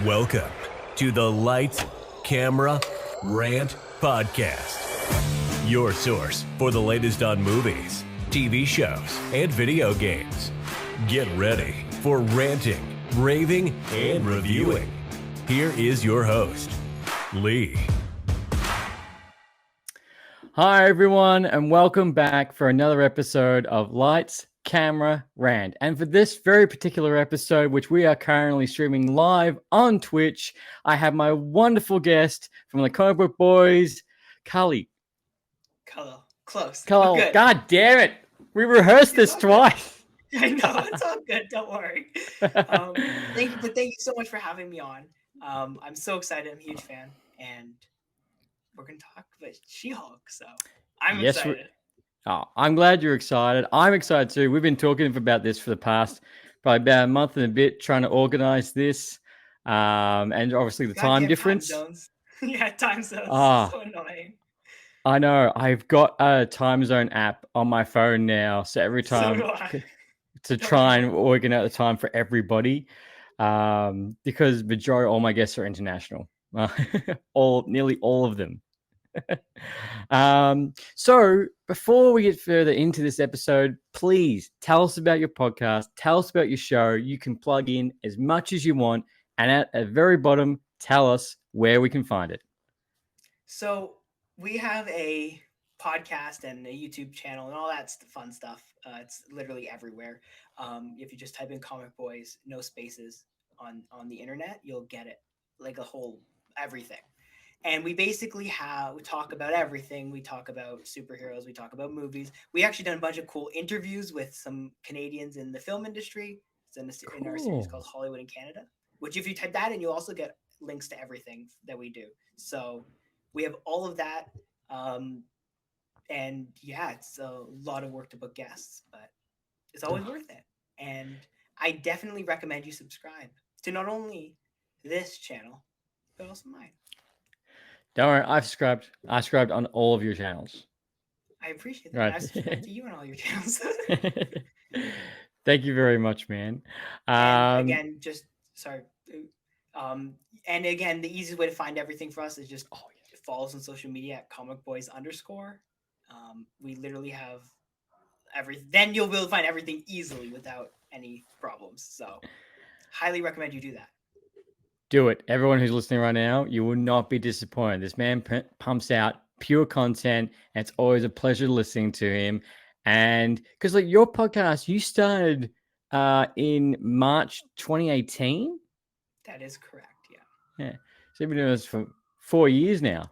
Welcome to the Lights, Camera, Rant Podcast. Your source for the latest on movies, TV shows, and video games. Get ready for ranting, raving, and reviewing. Here is your host, Lee. Hi, everyone, and welcome back for another episode of Lights, Camera, Rant. And for this very particular episode, which we are currently streaming live on Twitch, I have my wonderful guest from the Comic Book Boys, Khalil. Close. Khalil, Good. God damn it. We rehearsed this twice. I know, it's all good. Don't worry. Thank you so much for having me on. I'm so excited. I'm a huge fan. And we're going to talk about She-Hulk. So I'm excited. I'm glad you're excited. I'm excited too. We've been talking about this for the past probably about a month and a bit, trying to organize this. And obviously the time difference. Time zones. Yeah, time zones. So annoying. I know. I've got a time zone app on my phone now. So every time to try and organize the time for everybody. Because majority all my guests are international. Nearly all of them. So before we get further into this episode, please tell us about your podcast, tell us about your show. You can plug in as much as you want, and at the very bottom, tell us where we can find it. So we have a podcast and a YouTube channel and all that fun stuff. It's literally everywhere. If you just type in Comic Boys, no spaces on the internet, you'll get it, like a whole everything. And we basically we talk about everything. We talk about superheroes. We talk about movies. We actually done a bunch of cool interviews with some Canadians in the film industry. It's in our series called Hollywood in Canada, which if you type that in, you'll also get links to everything that we do. So we have all of that. And yeah, it's a lot of work to book guests, but it's always worth it. And I definitely recommend you subscribe to not only this channel, but also mine. Don't worry, I subscribed on all of your channels. I appreciate that. Right. I subscribe to you on all your channels. Thank you very much, man. And again, and again, the easiest way to find everything for us is just follow us on social media at comicboys_. We literally have everything. Then you'll be able to find everything easily without any problems. So highly recommend you do that. Do it. Everyone who's listening right now, you will not be disappointed. This man pumps out pure content, and it's always a pleasure listening to him. And because like your podcast, you started in March 2018. That is correct. Yeah. So you've been doing this for 4 years now.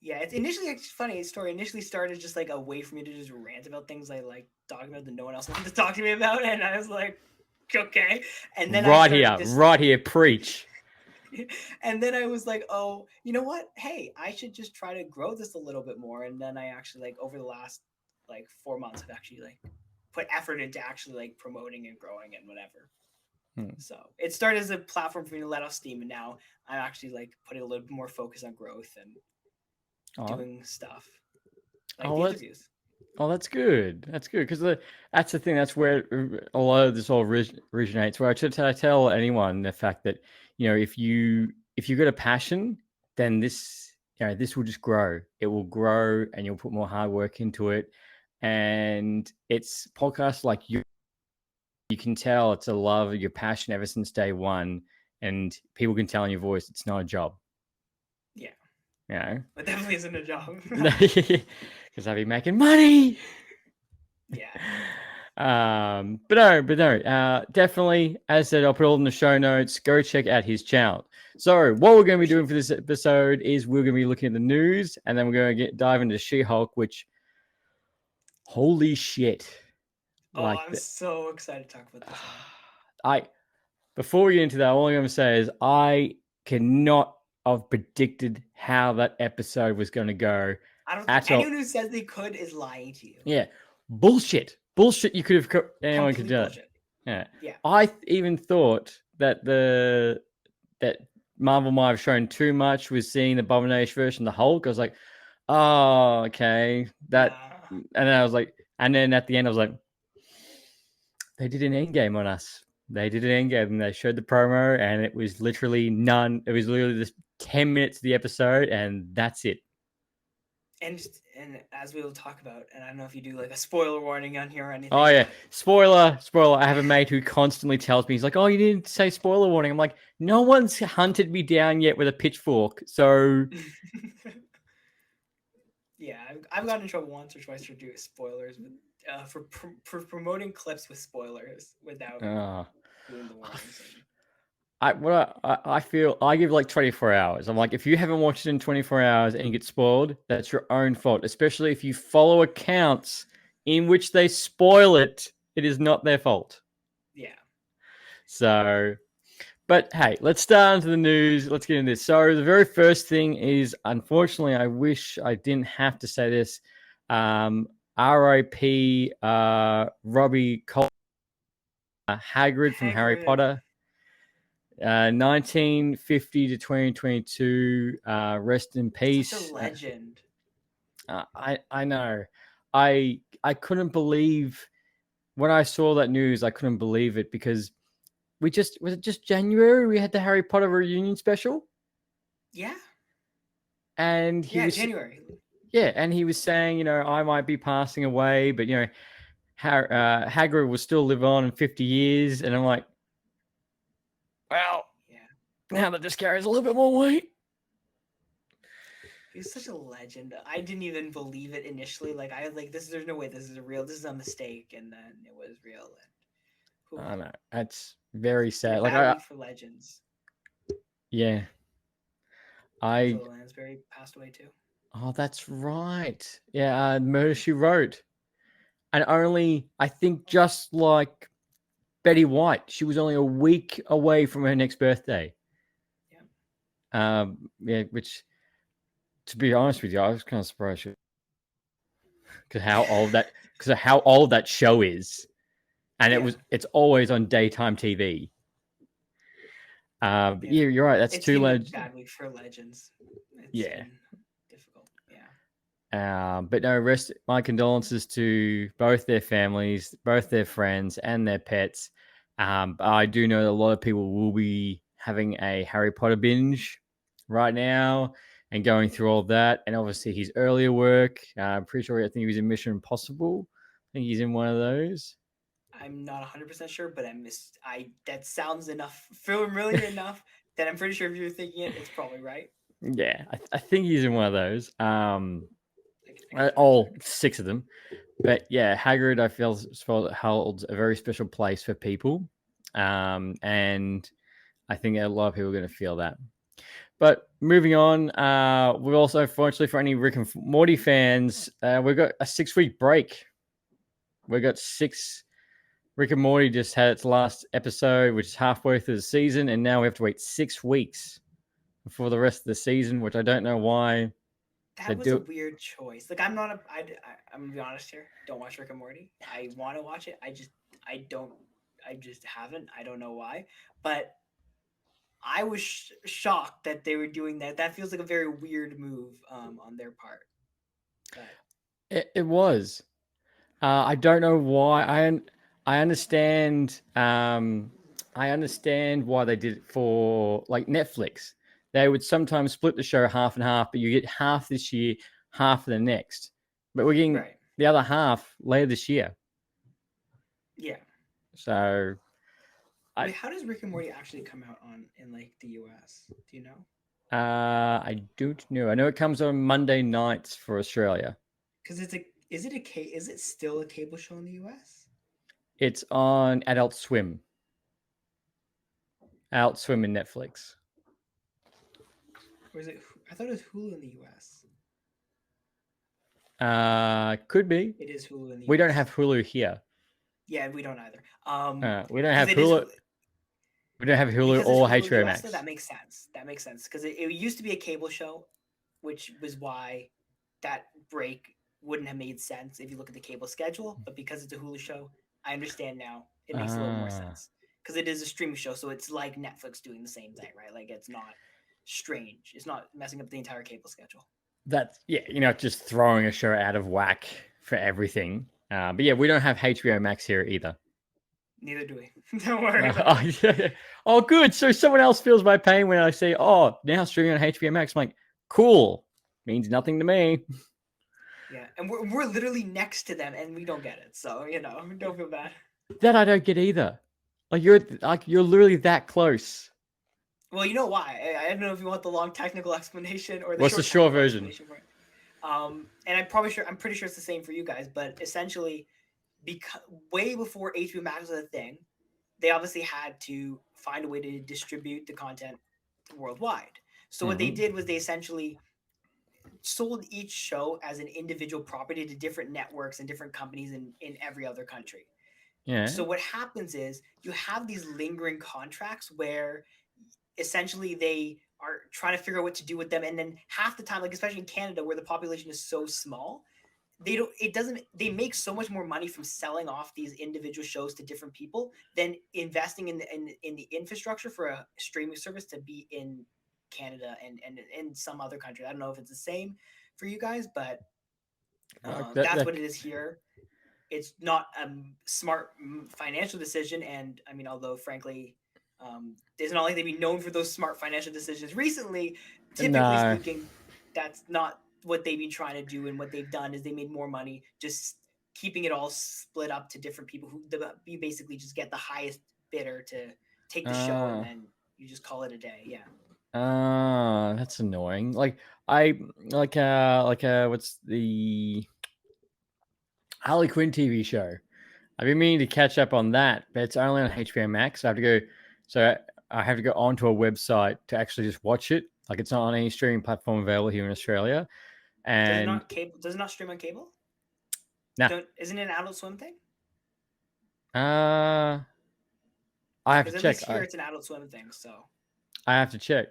Yeah, it's initially it's funny story. Initially started just like a way for me to just rant about things I like talking about that no one else wanted to talk to me about, and I was like, okay. And then right here, preach. And then I was like, oh, you know what? Hey, I should just try to grow this a little bit more. And then I actually like over the last like 4 months, I've actually like put effort into actually like promoting and growing and whatever. So it started as a platform for me to let off steam, and now I'm actually like putting a little bit more focus on growth and doing stuff like the interviews. Oh, that's good. That's good because that's the thing. That's where a lot of this all originates. Where I tell anyone the fact that if you got a passion, then this will just grow. It will grow, and you'll put more hard work into it. And it's podcasts like you. You can tell it's a love, your passion ever since day one, and people can tell in your voice it's not a job. Yeah. It definitely isn't a job. Because I'll be making money. Yeah. But no. Definitely, as I said, I'll put it all in the show notes. Go check out his channel. So what we're going to be doing for this episode is we're going to be looking at the news, and then we're going to dive into She-Hulk, which, holy shit. I'm so excited to talk about this. Before we get into that, all I'm going to say is I cannot have predicted how that episode was going to go. I don't think anyone who says they could is lying to you. Yeah. Bullshit. You could have, anyone could do it. Yeah. I even thought that that Marvel might have shown too much with seeing the Abomination version of the Hulk. I was like, oh, okay. And then I was like, and then at the end I was like, they did an Endgame on us. They did an Endgame and they showed the promo, and it was literally none. It was literally just 10 minutes of the episode, and that's it. And as we will talk about, and I don't know if you do like a spoiler warning on here or anything. Oh yeah, spoiler. I have a mate who constantly tells me, he's like, "Oh, you didn't say spoiler warning." I'm like, "No one's hunted me down yet with a pitchfork, so." Yeah, I've gotten in trouble once or twice for doing spoilers, for promoting clips with spoilers without doing the warnings. I feel I give like 24 hours. I'm like, if you haven't watched it in 24 hours and you get spoiled, that's your own fault. Especially if you follow accounts in which they spoil it, it is not their fault. Yeah. So, but hey, let's start into the news. Let's get into this. So the very first thing is, unfortunately, I wish I didn't have to say this. R.I.P. Robbie Cole, Hagrid from Harry Potter. 1950 to 2022. Rest in peace. Such a legend. I know. I couldn't believe when I saw that news. I couldn't believe it because was it just January we had the Harry Potter reunion special? Yeah. And he was January. Yeah, and he was saying, I might be passing away, but Hagrid will still live on in 50 years, and I'm like, well, now that this carries a little bit more weight. He's such a legend. I didn't even believe it initially. Like I was like, there's no way this is real. This is a mistake, and then it was real. And I know that's very sad. Bad week for legends. Yeah, Lansbury passed away too. Oh, that's right. Yeah, Murder, She Wrote, and only I think just like Betty White, she was only a week away from her next birthday. Yeah. Which, to be honest with you, I was kind of surprised because how old that show is, and it's always on daytime TV. Yeah, you're right. That's too legends. Bad week for legends. Yeah. Difficult. Yeah. But no, my condolences to both their families, both their friends, and their pets. I do know that a lot of people will be having a Harry Potter binge right now and going through all that. And obviously his earlier work, I'm pretty sure, I think he was in Mission Impossible. I think he's in one of those. I'm not 100% sure, but that sounds familiar enough that I'm pretty sure if you're thinking it, it's probably right. Yeah, I think he's in one of those. All 6 of them. But yeah, Hagrid, I feel holds a very special place for people. And I think a lot of people are going to feel that. But moving on, we've also, fortunately for any Rick and Morty fans, we've got a 6-week break. We've got 6. Rick and Morty just had its last episode, which is halfway through the season, and now we have to wait 6 weeks for the rest of the season, which I don't know why. That was a weird choice. Like, I'm gonna be honest here. Don't watch Rick and Morty. I want to watch it. I just haven't. I don't know why, but I was shocked that they were doing that. That feels like a very weird move on their part. It was. I don't know why. I understand. I understand why they did it for like Netflix. They would sometimes split the show half and half, but you get half this year, half the next. But we're getting the other half later this year. Yeah. So. Wait, how does Rick and Morty actually come out in like the US? Do you know? I don't know. I know it comes on Monday nights for Australia. Because is it still a cable show in the US? It's on Adult Swim. Adult Swim in Netflix. Or is it? I thought it was Hulu in the US. Could be. It is Hulu in the US. We don't have Hulu here. Yeah, we don't either. We don't have Hulu. We don't have Hulu or HBO Max. That makes sense. Because it used to be a cable show, which was why that break wouldn't have made sense if you look at the cable schedule. But because it's a Hulu show, I understand now. It makes a little more sense because it is a streaming show, so it's like Netflix doing the same thing, right? Like it's not strange. It's not messing up the entire cable schedule. That's just throwing a show out of whack for everything. But yeah, we don't have HBO Max here either. Neither do we. Don't worry about Oh, it. yeah. Oh, good. So someone else feels my pain when I say, "Oh, now streaming on HBO Max." I'm like, "Cool." Means nothing to me. Yeah, and we're literally next to them, and we don't get it. So don't feel bad. That I don't get either. Like you're literally that close. Well, you know why? I don't know if you want the long technical explanation or the What's the short short technical version? explanation for it. And I'm pretty sure it's the same for you guys. But essentially, because way before HBO Max was a thing, they obviously had to find a way to distribute the content worldwide. So what they Mm-hmm. did was they essentially sold each show as an individual property to different networks and different companies in every other country. Yeah. So what happens is you have these lingering contracts where essentially they are trying to figure out what to do with them, and then half the time, like especially in Canada where the population is so small, they make so much more money from selling off these individual shows to different people than investing in the infrastructure for a streaming service to be in Canada and in some other country. I don't know if it's the same for you guys, but Fuck, that's what it is here. It's not a smart financial decision, and I mean, although frankly, it's not like they've been known for those smart financial decisions recently. Typically no. speaking, that's not what they've been trying to do, and what they've done is they made more money just keeping it all split up to different people who you basically just get the highest bidder to take the show, and Uh, then you just call it a day. Yeah. that's annoying. I what's the Harley Quinn TV show? I've been meaning to catch up on that, but it's only on HBO Max. So I have to go onto a website to actually just watch it. Like it's not on any streaming platform available here in Australia. Does it And not cable? Does it not stream on cable? nah, Don't Isn't it an Adult Swim thing? uh, I have to Because at check. least here it's an Adult Swim thing. So I have to check.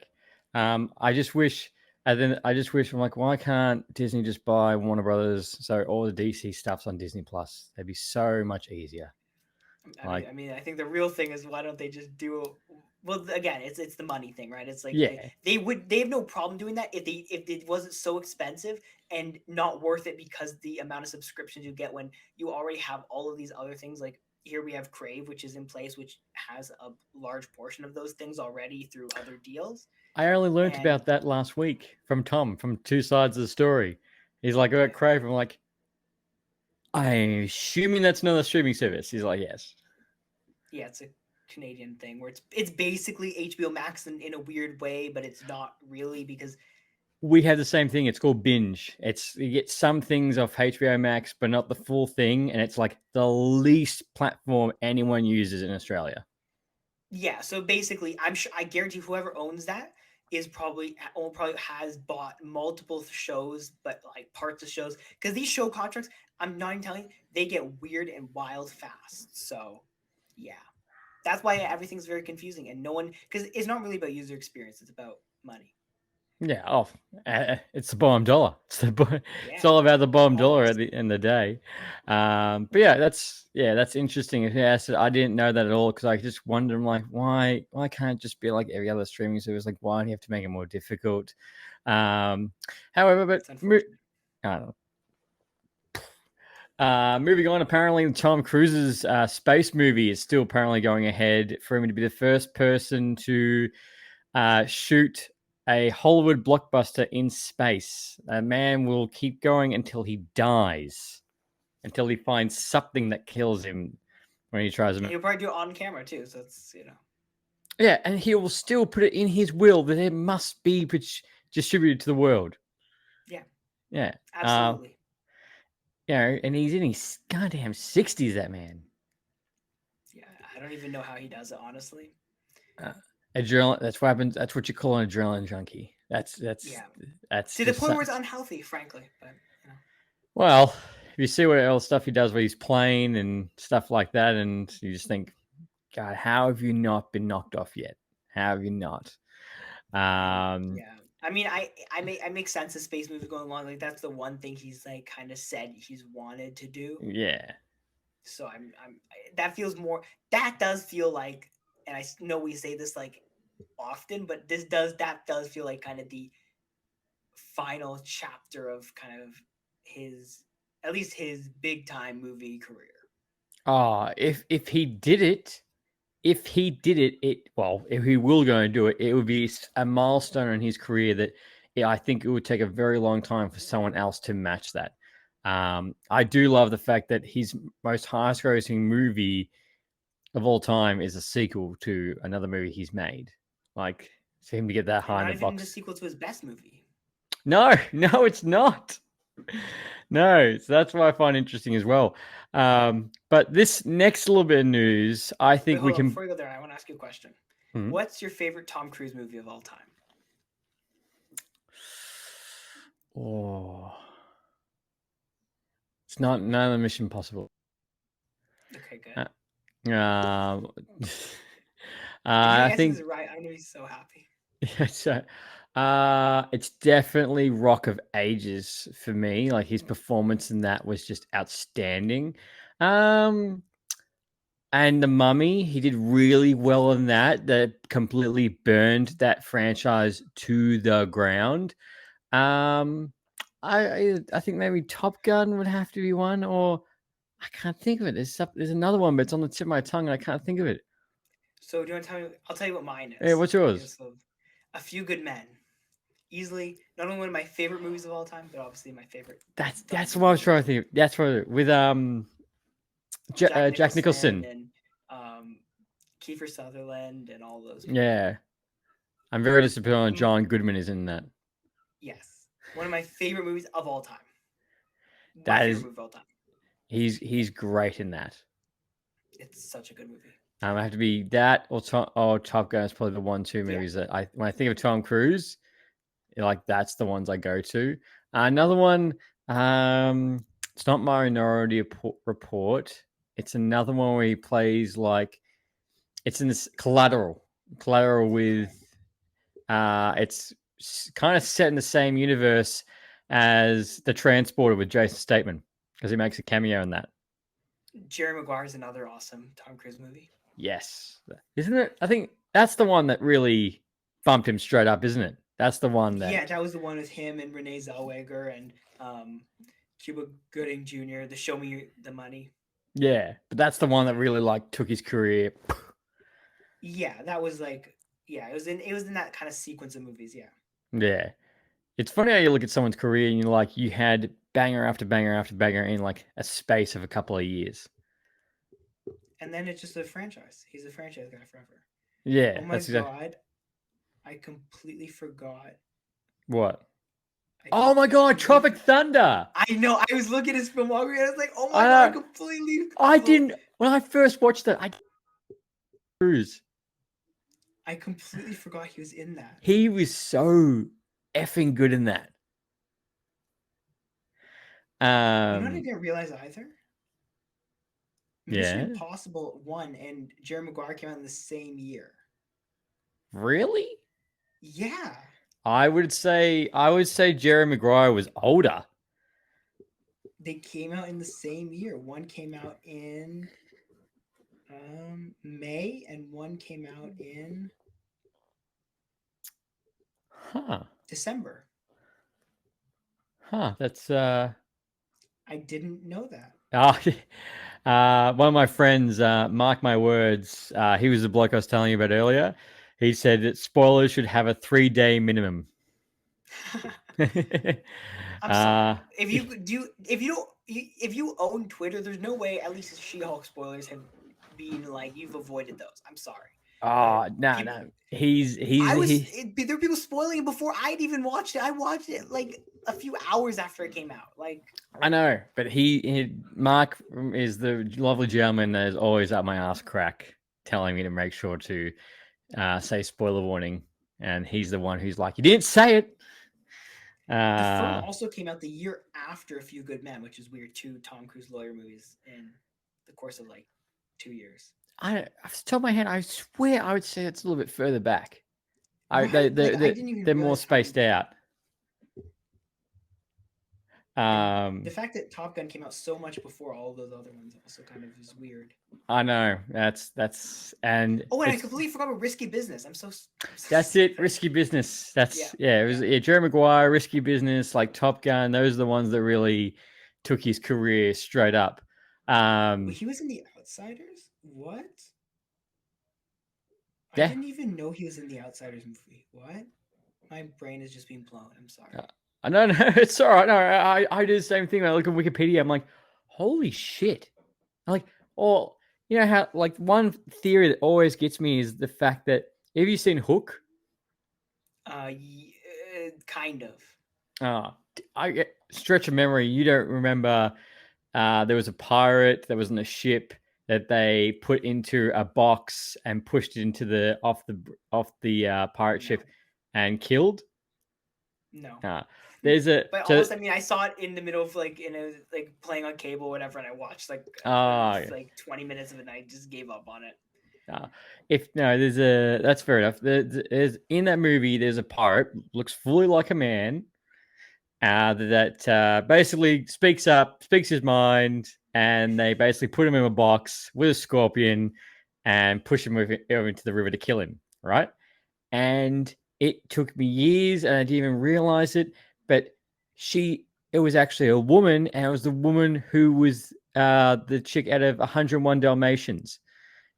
I just wish, and then I just wish I'm like, why can't Disney just buy Warner Brothers so all the DC stuff's on Disney Plus? That'd be so much easier. Like, I think the real thing is why don't they just do? Well, again, it's the money thing, right? It's like yeah, they have no problem doing that if it wasn't so expensive and not worth it because the amount of subscriptions you get when you already have all of these other things. Like here we have Crave, which is in place, which has a large portion of those things already through other deals. I only learnt And about that last week from Tom from Two Sides of the Story. He's like, about yeah, Crave. I'm like, I'm assuming that's another streaming service. He's like, yes. yeah, it's a Canadian thing where it's basically HBO Max in a weird way, but it's not really because We have the same thing. It's called binge. It's you get some things off HBO Max, but not the full thing, and it's like the least platform anyone uses in Australia. yeah, so basically, I guarantee whoever owns that probably has bought multiple shows, but like parts of shows because these show contracts, I'm not even telling you, they get weird and wild fast. So, yeah, that's why everything's very confusing and no one because it's not really about user experience; it's about money. Yeah, it's the bottom dollar. It's Yeah, all about the bottom dollar at always. the end of the day. But that's interesting. Yeah, so I didn't know that at all because I just wondered, I'm like, why can't it just be like every other streaming service? Like, why do you have to make it more difficult? Um, however, It's unfortunate. I don't know. Moving on, apparently Tom Cruise's space movie is still apparently going ahead for him to be the first person to shoot a Hollywood blockbuster in space. A man will keep going until he dies, until he finds something that kills him when he tries And to. he'll probably do it on camera too. So it's. Yeah, and he will still put it in his will that it must be distributed to the world. Yeah, Yeah. absolutely. And he's in his goddamn 60s, that man. Yeah, I don't even know how he does it, honestly. Uh, Adrenaline. That's what happens. That's what you call an adrenaline junkie. Yeah, That's to the just point where it's unhealthy, frankly. But well. If you see what else stuff he does where he's playing and stuff like that, and you just think, God, how have you not been knocked off yet? How have you not? Um, yeah, I mean, I make sense of space movies going along. Like that's the one thing he's like kind of said he's wanted to do. yeah, So that feels more. That does feel like, and know we say this like often, but that does feel like kind of the final chapter of kind of his at least his big time movie career. If he did it, if he will go and do it, it would be a milestone in his career that I think it would take a very long time for someone else to match that. I do love the fact that his most highest grossing movie of all time is a sequel to another movie he's made. Like, for him to get that high in Not the even box. the sequel to his best movie. No, it's not. No, so that's what I find interesting as well. But this next little bit of news, I think we hold on, can. before you go there, I want to ask you a question. Hmm? What's your favorite Tom Cruise movie of all time? Oh, it's not none of the Mission Impossible. Okay, good. If you I answer think this right, I'm gonna be so happy. so. It's definitely Rock of Ages for me. Like his performance in that was just outstanding. And The Mummy, he did really well in that. That completely burned that franchise to the ground. I think maybe Top Gun would have to be one, or I can't think of it. There's another one, but it's on the tip of my tongue, and I can't think of it. So do you want to tell me? I'll tell you what mine is. Yeah, what's yours? So, A Few Good Men. Easily, not only one of my favorite movies of all time, but obviously my favorite. That's what I was trying to think of. That's what with Jack Nicholson and Kiefer Sutherland and all those people. Yeah, I'm very disappointed on John Goodman is in that. Yes, one of my favorite movies of all time. That is, movie of all time. He's great in that. It's such a good movie. I have to be that or Top Gun is probably the 1-2 movies that when I think of Tom Cruise, like that's the ones I go to. Another one, it's not Minority Report. It's another one where he plays like it's in this Collateral with it's kind of set in the same universe as The Transporter with Jason Statham because he makes a cameo in that. Jerry Maguire is another awesome Tom Cruise movie. Yes. Isn't it? I think that's the one that really bumped him straight up, isn't it? That's the one that... Yeah, that was the one with him and Renee Zellweger and Cuba Gooding Jr., the Show Me the Money. Yeah, but that's the one that really like took his career. Yeah, that was like... Yeah, it was in that kind of sequence of movies, yeah. Yeah. It's funny how you look at someone's career and you're like, you had banger after banger after banger in like a space of a couple of years. And then it's just a franchise. He's a franchise guy forever. Yeah. Oh my God. I completely forgot. What? Oh my God, Tropic Thunder. I know. I was looking at his filmography and I was like, oh my God, completely. I didn't. When I first watched that, I completely forgot he was in that. He was so effing good in that. You know what I didn't realize either? Mission Yeah. Impossible 1 and Jerry Maguire came out in the same year. Really? Yeah. I would say Jerry Maguire was older. They came out in the same year. One came out in May and one came out in December. That's I didn't know that. One of my friends, mark my words, he was the bloke I was telling you about earlier. He said that spoilers should have a 3-day minimum. I'm sorry. If you own Twitter, there's no way at least She-Hulk spoilers have been like you've avoided those. I'm sorry. No. There were people spoiling it before I'd even watched it. I watched it like a few hours after it came out. Like I know, but Mark is the lovely gentleman that is always up my ass crack, telling me to make sure to say spoiler warning, and he's the one who's like, you didn't say it. The Firm also came out the year after A Few Good Men, which is weird. 2 Tom Cruise lawyer movies in the course of like 2 years. Off the top of my head, I swear I would say it's a little bit further back. They're more spaced out. The fact that Top Gun came out so much before all those other ones also kind of is weird. I know that's and I completely forgot about Risky Business. I'm so that's it. Risky Business. It was Jerry Maguire, Risky Business, like Top Gun. Those are the ones that really took his career straight up. He was in The Outsiders? What? I Yeah. didn't even know he was in the Outsiders movie. What? My brain is just being blown. I'm Uh, sorry. I know, no, it's all right. No, I do the same thing. When I look at Wikipedia, I'm like, holy shit. I'm like, oh, you know how, like, one theory that always gets me is the fact that, have you seen Hook? Kind of. I get stretch of memory. You don't remember there was a pirate that was on a ship that they put into a box and pushed it into the off the pirate No, ship and killed. no. Uh, there's a But so almost, I mean, I saw it in the middle of like in a like playing on cable, or whatever, and I watched like yeah. like 20 minutes of it, and I just gave up on it. If no, there's a that's fair enough. There's in that movie. There's a pirate looks fully like a man. That basically speaks up, speaks his mind, and they basically put him in a box with a scorpion and push him over into the river to kill him. Right, and it took me years, and I didn't even realize it. But it was actually a woman, and it was the woman who was the chick out of 101 Dalmatians.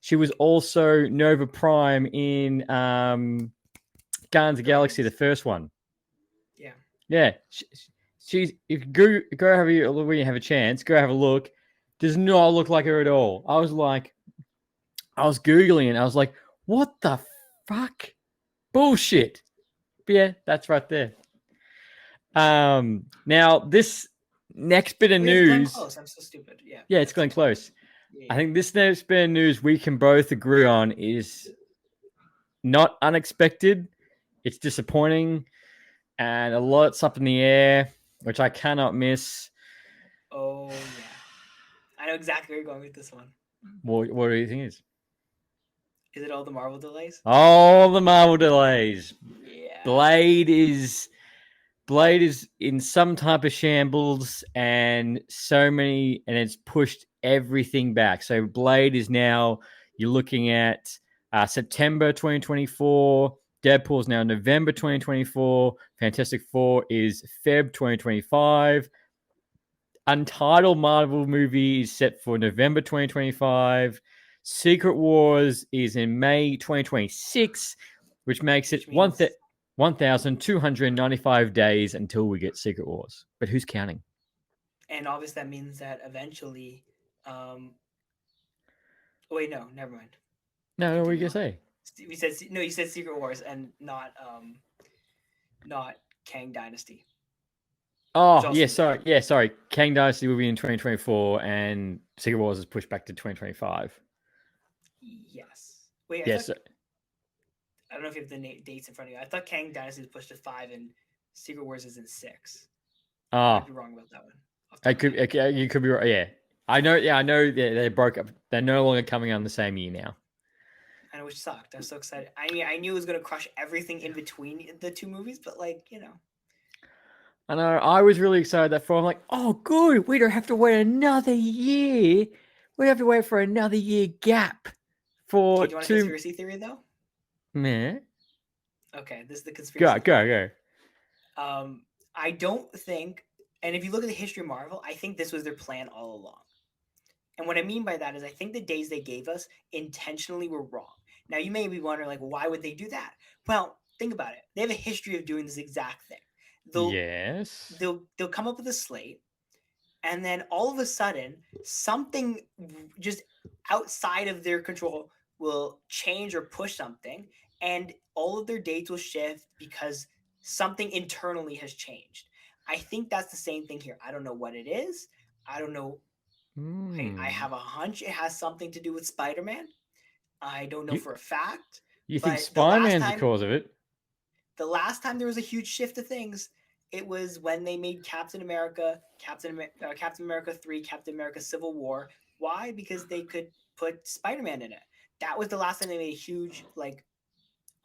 She was also Nova Prime in Guardians of the Galaxy, the Guardians. first one. Yeah. Yeah, she's if you go have a look when you have a chance, go have a look. Does not look like her at all. I was googling and I was like, what the fuck? Bullshit. But yeah, that's right there. Now this next bit of Wait, it's Glenn news. Close. I'm so stupid. Yeah. Yeah, it's Glenn Close. Yeah. I think this next bit of news we can both agree on is not unexpected. It's disappointing and a lot's up in the air, which I cannot miss. Oh yeah. I know exactly where you're going with this one. What do you think is? Is it all the Marvel delays? All the Marvel delays. Yeah. Blade is Blade is in some type of shambles, and it's pushed everything back. So Blade is now you're looking at September 2024. Deadpool's now November 2024. Fantastic Four is Feb 2025. Untitled Marvel movie is set for November 2025. Secret Wars is in May 2026, which makes it Which means 1,295 days until we get Secret Wars. But who's counting? and obviously that means that eventually wait, no, never mind. No, what were you Continue gonna on. say? We said no, you said Secret Wars and not Kang Dynasty. Which Oh, also yeah, is out. sorry. Kang Dynasty will be in 2024, and Secret Wars is pushed back to 2025. Yes. Wait, Yes. I don't know if you have the dates in front of you. I thought Kang Dynasty was pushed to 5 and Secret Wars is in 6. I might be wrong about that one. You could be right. Yeah, I know. Yeah, I know. They broke up. They're no longer coming out in the same year now. I know, which sucked. I was so excited. I mean, I knew it was gonna crush everything in between the two movies, but like, you know. I know. I was really excited that for. I'm like, oh, good. We don't have to wait another year. We have to wait for another year gap for Okay, do you want a two. conspiracy theory though? Man, Okay, this is the conspiracy theory. go. I don't think, and if you look at the history of Marvel, I think this was their plan all along. And what I mean by that is I think the days they gave us intentionally were wrong. Now you may be wondering, like, why would they do that? Well, think about it. They have a history of doing this exact thing. Yes. They'll come up with a slate, and then all of a sudden, something just outside of their control will change or push something, and all of their dates will shift because something internally has changed. I think that's the same thing here. I don't know what it is. I don't know. I have a hunch it has something to do with Spider-Man. I don't know You for a fact, you think but Spider Man's the cause of it? the last time there was a huge shift of things, it was when they made Captain America 3, Captain America Civil War. Why? Because they could put Spider-Man in it. That was the last time they made a huge, like,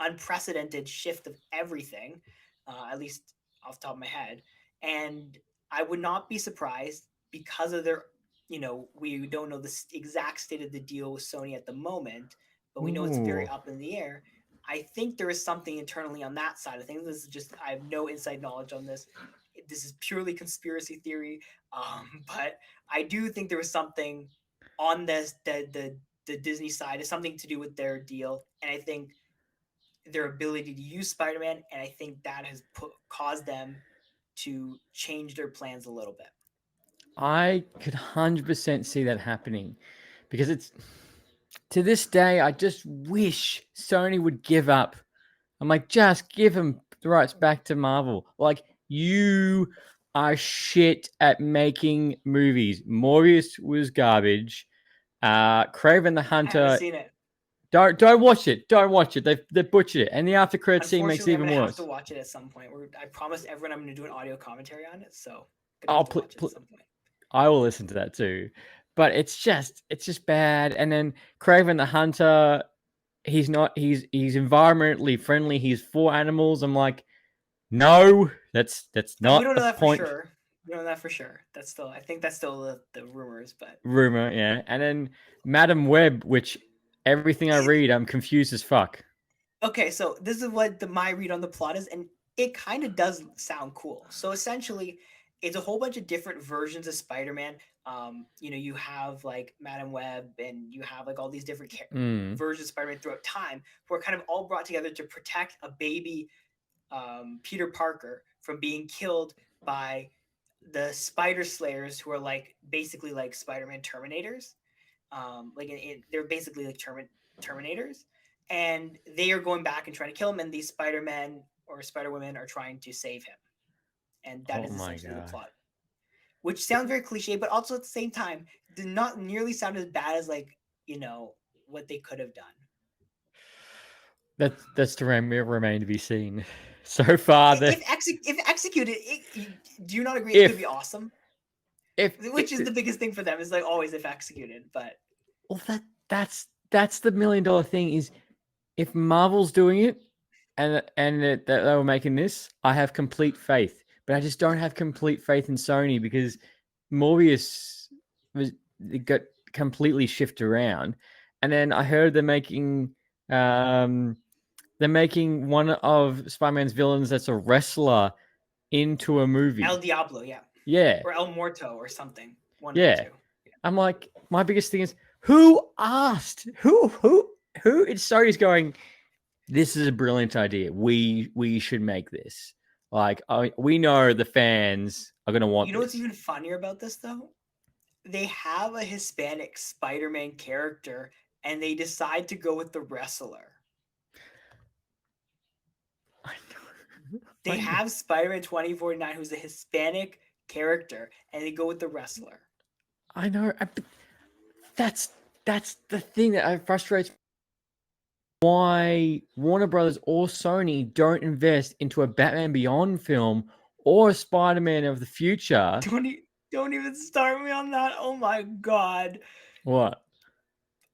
unprecedented shift of everything, at least off the top of my head. And I would not be surprised because of their, we don't know the exact state of the deal with Sony at the moment, but we know it's very Ooh. up in the air. I think there is something internally on that side of things. This is just, I have no inside knowledge on this. This is purely conspiracy theory. But I do think there was something on the Disney side is something to do with their deal, and I think their ability to use Spider-Man, and I think that has caused them to change their plans a little bit. I could 100% see that happening because it's to this day. I just wish Sony would give up. I'm like, just give them the rights back to Marvel. Like, you are shit at making movies. Morbius was garbage. Craven the I haven't Hunter. seen it. Don't watch it. Don't watch it. They butchered it, and the after credit scene makes it Unfortunately, I'm even gonna have worse. to watch it at some point. I promised everyone I'm gonna do an audio commentary on it, so I'm gonna Oh, have to watch it at some point. I will listen to that too. But it's just bad. And then Craven the Hunter, he's environmentally friendly. He's for animals. I'm like, no, that's not we don't know the that point. for sure. We don't know that for sure. I think that's still the rumors, but Rumor, yeah. And then Madam Web, which everything I read, I'm confused as fuck. okay, so this is what my read on the plot is, and it kind of does sound cool. So essentially, it's a whole bunch of different versions of Spider-Man. You have like Madam Web, and you have like all these different versions of Spider-Man throughout time, who are kind of all brought together to protect a baby Peter Parker from being killed by the Spider Slayers, who are like basically like Spider-Man Terminators. They're basically like Terminators, and they are going back and trying to kill him. And these Spider-Men or Spider-Women are trying to save him, and that is essentially the plot. Which sounds very cliche, but also at the same time did not nearly sound as bad as what they could have done. That's to remain to be seen. So far, if executed, do you not agree it could be awesome? Which is the biggest thing for them is like always if executed. But well, that's the $1 million thing is if Marvel's doing it and that they were making this, I have complete faith. But I just don't have complete faith in Sony because Morbius got completely shifted around, and then I heard they're making one of Spider-Man's villains that's a wrestler into a movie. El Diablo, yeah, or El Muerto or something. One of the two. Yeah. I'm like, my biggest thing is who asked? Who it's Sony's going, this is a brilliant idea. We should make this. Like, we know the fans are going to want this. What's even funnier about this, though? They have a Hispanic Spider-Man character, and they decide to go with the wrestler. I know. They have Spider-Man 2049, who's a Hispanic character, and they go with the wrestler. I know. That's the thing that frustrates me. Why Warner Brothers or Sony don't invest into a Batman Beyond film or a Spider-Man of the future. Don't even start me on that. Oh my god. What?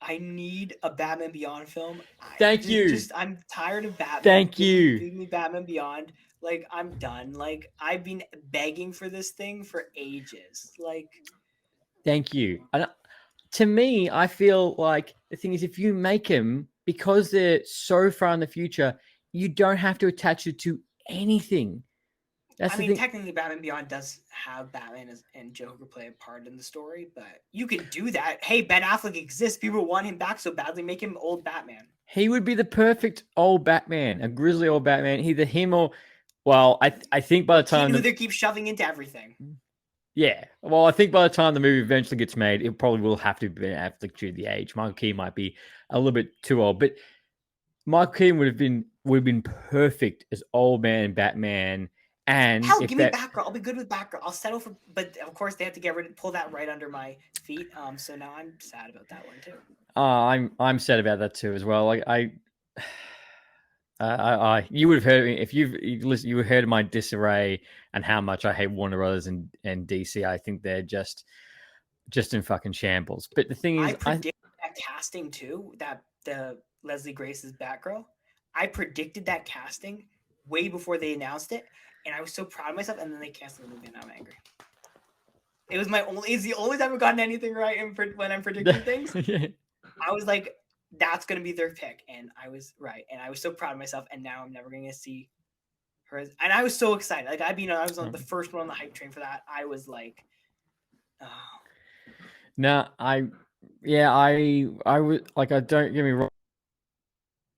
I need a Batman Beyond film. Thank you. I'm tired of Batman. Thank you. Give me Batman Beyond. Like, I'm done. Like, I've been begging for this thing for ages. Like, thank you. And to me, I feel like the thing is, if you make them, because they're so far in the future, you don't have to attach it to anything. Technically, Batman Beyond does have Batman and Joker play a part in the story, but you can do that. Hey, Ben Affleck exists. People want him back so badly. Make him old Batman. He would be the perfect old Batman, a grizzly old Batman. Either him or, well, I think by the time they keep shoving into everything. Yeah, well, I think by the time the movie eventually gets made, it probably will have to be Ben Affleck due to the age. Michael Keaton might be a little bit too old, but Michael Keaton would have been perfect as old man Batman. And give me Batgirl. I'll be good with Batgirl. I'll settle for, but of course they have to pull that right under my feet. So now I'm sad about that one too. I'm sad about that too as well. Like you would have heard if you heard my disarray and how much I hate Warner Brothers and DC. I think they're just in fucking shambles. But the thing is, I predicted that casting too. That the Leslie Grace's Batgirl. I predicted that casting way before they announced it, and I was so proud of myself. And then they canceled the movie, and I'm angry. It's the only time I've gotten anything right when I'm predicting things. Yeah. I was like, that's going to be their pick. And I was right. And I was so proud of myself. And now I'm never going to see her. And I was so excited. Like, I was on the first one on the hype train for that. I was like, oh. No, Yeah, I was like, I don't get me wrong.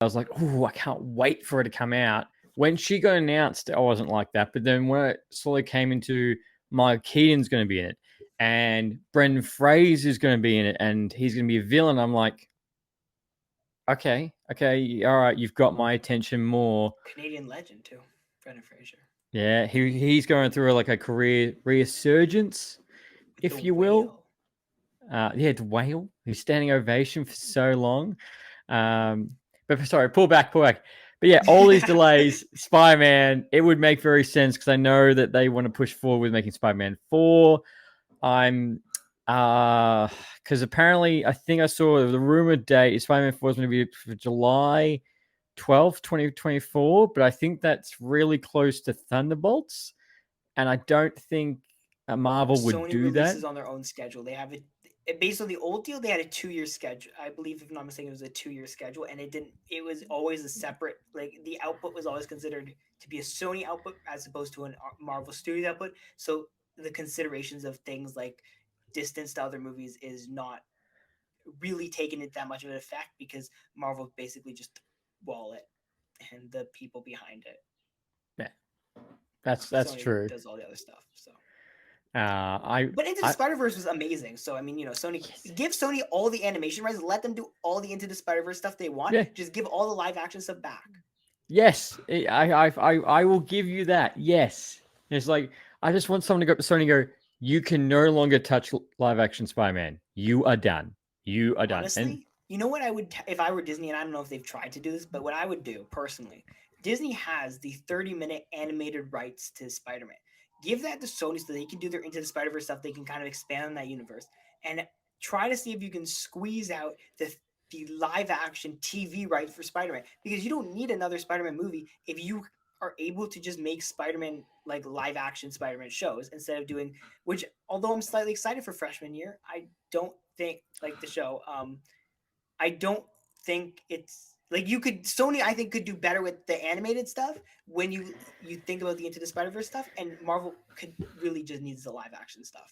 I was like, oh, I can't wait for it to come out. When she got announced, I wasn't like that. But then when it slowly came into Mike Keaton's going to be in it, and Brendan Fraser's going to be in it, and he's going to be a villain, I'm like, okay, all right, you've got my attention more. Canadian legend too, Brendan Fraser Yeah, he's going through like a career resurgence, with the if you will. whale. Yeah, the whale, who's standing ovation for so long. Um, but sorry, pull back. But yeah, all these delays, Spider-Man, it would make very sense because I know that they want to push forward with making Spider-Man 4. I'm because apparently I think I saw the rumored date is Spider-Man 4 is going to be for July 12th, 2024, but I think that's really close to Thunderbolts, and I don't think Marvel would Sony do that. releases on their own schedule. They have based on the old deal. They had a 2 year schedule. I believe, if I'm not mistaken, it was a 2 year schedule, and it didn't. It was always a separate. Like the output was always considered to be a Sony output as opposed to a Marvel Studios output. So the considerations of things like distance to other movies is not really taken into that much of an effect because Marvel basically just wallet and the people behind it. Yeah, that's Sony true. does all the other stuff. So. I But Into the I Spider Verse was amazing. So I mean, Sony yes, give Sony all the animation rights, let them do all the Into the Spider Verse stuff they want. yeah. Just give all the live action stuff back. Yes, I will give you that. Yes, it's like I just want someone to go up to Sony and go. You can no longer touch live action Spider-Man. You are done. You are done. And Honestly, you know what I would if I were Disney, and I don't know if they've tried to do this, but what I would do personally, Disney has the 30-minute animated rights to Spider-Man. Give that to Sony so they can do their Into the Spider-Verse stuff. They can kind of expand on that universe and try to see if you can squeeze out the live action TV rights for Spider-Man because you don't need another Spider-Man movie if you are able to just make Spider-Man like live action Spider-Man shows instead of doing which although I'm slightly excited for freshman year, I don't think like the show. I don't think it's like you could Sony. I think could do better with the animated stuff when you think about the Into the Spider Verse stuff, and Marvel could really just needs the live action stuff.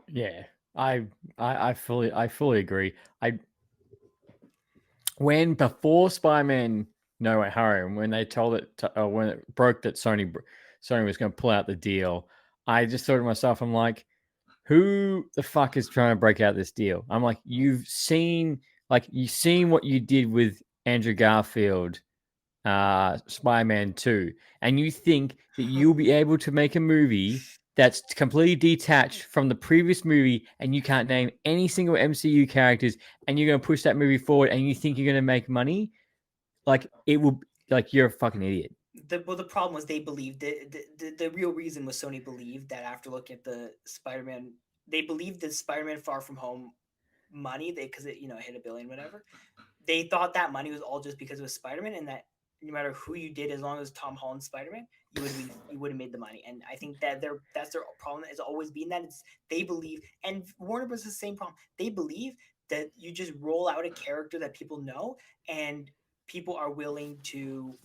yeah, I I fully agree. I when before Spider-Man No Way Home, when they told it when it broke that Sony was going to pull out the deal, I just thought to myself, I'm like, who the fuck is trying to break out this deal? I'm like, you've seen what you did with Andrew Garfield, Spider-Man 2, and you think that you'll be able to make a movie that's completely detached from the previous movie and you can't name any single MCU characters and you're going to push that movie forward and you think you're going to make money, like it will, like you're a fucking idiot. The problem was they believed the real reason was Sony believed that after looking at the Spider Man, they believed that Spider Man Far From Home money they because it hit a billion whatever they thought that money was all just because it was Spider-Man and that no matter who you did, as long as Tom Holland's Spider-Man, you would have made the money. And I think that that's their problem has always been that it's they believe and Warner Bros. The same problem. They believe that you just roll out a character that people know and people are willing to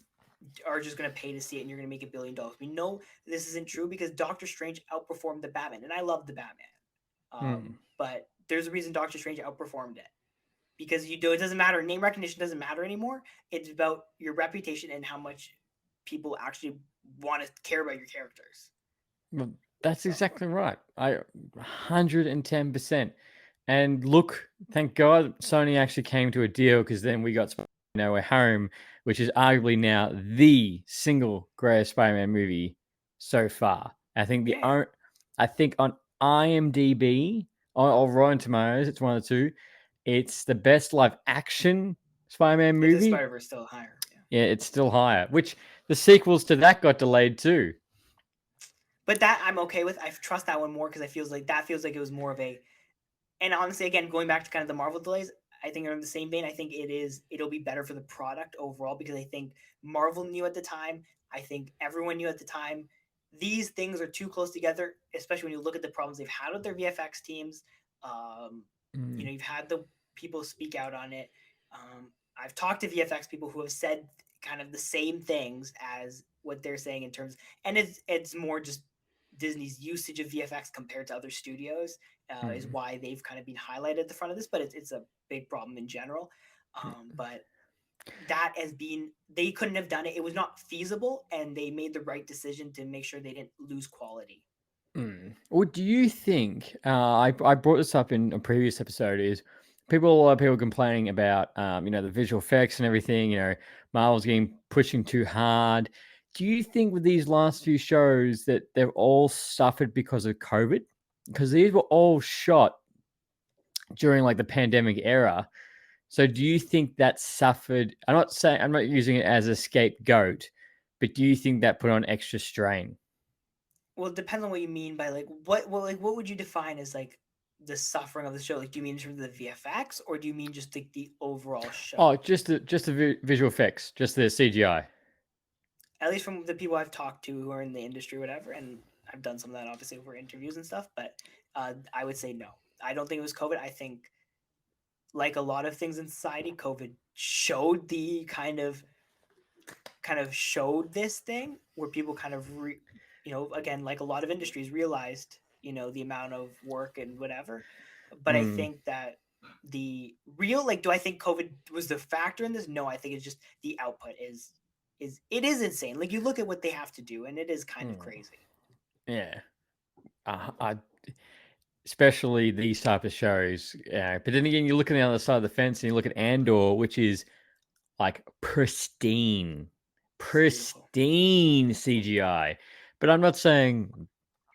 are just going to pay to see it and you're going to make $1 billion. We know this isn't true because Doctor Strange outperformed the Batman and I love the Batman. But there's a reason Doctor Strange outperformed it because you do it doesn't matter name recognition doesn't matter anymore. It's about your reputation and how much people actually want to care about your characters. Well, that's So exactly right. 110%. And look, thank God Sony actually came to a deal because then we got No Way Home, which is arguably now the single greatest Spider-Man movie so far. yeah, I think on IMDb or Rotten Tomatoes, it's one of the two. It's the best live action Spider-Man Into the movie. Spider Verse still higher. Yeah. Yeah, it's still higher. Which the sequels to that got delayed too. But that I'm okay with. I trust that one more because I feels like it was more of a and honestly, again, going back to kind of the Marvel delays, I think are in the same vein. I think it'll be better for the product overall because I think Marvel knew at the time. I think everyone knew at the time. These things are too close together, especially when you look at the problems they've had with their VFX teams. Um, Mm. you've had the people speak out on it. I've talked to VFX people who have said kind of the same things as what they're saying in terms, and it's more just Disney's usage of VFX compared to other studios is Hmm. why they've kind of been highlighted at the front of this, but it's a big problem in general. But that has been, they couldn't have done it. It was not feasible, and they made the right decision to make sure they didn't lose quality. Or do you think I brought this up in a previous episode? Is people a lot of people complaining about the visual effects and everything? Marvel's getting pushing too hard. Do you think with these last few shows that they've all suffered because of COVID? Because these were all shot during like the pandemic era. So do you think that suffered? I'm not using it as a scapegoat, but do you think that put on extra strain? Well, it depends on what you mean by like what. Well, like what would you define as like the suffering of the show? Like, do you mean in terms of the VFX, or do you mean just like the overall Oh, show? just the visual effects, just the CGI. At least from the people I've talked to who are in the industry, or whatever, and I've done some of that obviously for interviews and stuff. But I would say no. I don't think it was COVID. I think, like a lot of things in society, COVID showed the kind of showed this thing where people kind of again, like a lot of industries realized, the amount of work and whatever. But I Mm, think that the real, like, do I think COVID was the factor in this? No, I think it's just the output is it is insane. Like, you look at what they have to do, and it is kind of mm, crazy. yeah. I especially these type of shows. Yeah, but then again, you look on the other side of the fence and you look at Andor, which is like pristine, It's beautiful. pristine CGI. But I'm not saying.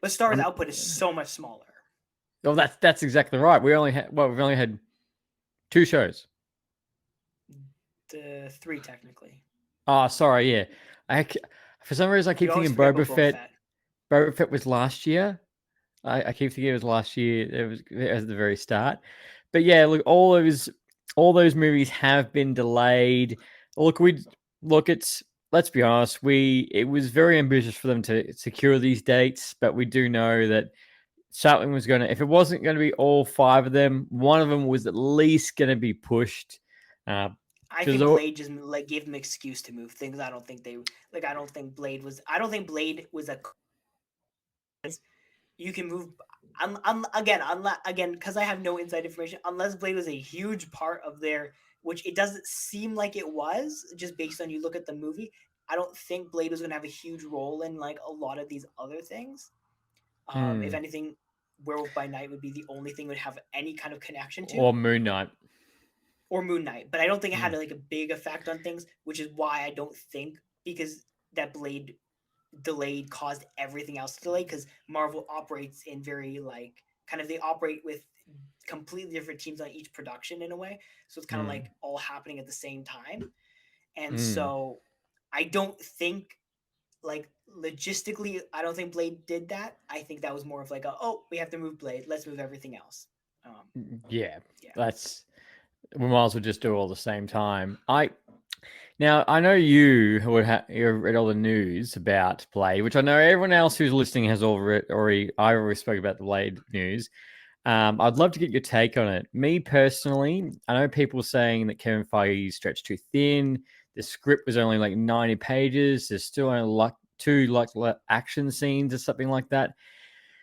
But Star's I'm, output is so much smaller. oh, that's exactly right. We've only had two shows. The three, technically. Oh, sorry, yeah. I c- for some reason I You keep always thinking forget about Boba Boba Fett. Fett. Boba Fett was last year. I keep thinking it was last year. It was at the very start. But yeah, look, all those movies have been delayed. It's let's be honest, it was very ambitious for them to secure these dates, but we do know that something was gonna, if it wasn't gonna be all five of them, one of them was at least gonna be pushed. Uh, I because think Blade just like gave them excuse to move things. I don't think they like. I don't think Blade was. I don't think Blade was a. You can move. Again, because I have no inside information. Unless Blade was a huge part of their, which it doesn't seem like it was, just based on you look at the movie. I don't think Blade was going to have a huge role in like a lot of these other things. If hmm, anything, Werewolf by Night would be the only thing would have any kind of connection to, or Moon Knight. or Moon Knight. But I don't think it Hmm, had like a big effect on things, which is why I don't think, because that Blade delayed caused everything else to delay, because Marvel operates in very like kind of, they operate with completely different teams on each production in a way. So it's kind of hmm, like all happening at the same time. And hmm. so I don't think, like, logistically, I don't think Blade did that. I think that was more of like oh, we have to move Blade, let's move everything else. Yeah, Yeah. that's we might as well just do it all at the same time. I know you read all the news about Blade, which I know everyone else who's listening has already. I already spoke about the Blade news. I'd love to get your take on it. Me personally, I know people saying that Kevin Feige stretched too thin. The script was only like 90 pages. There's still only like two action scenes or something like that.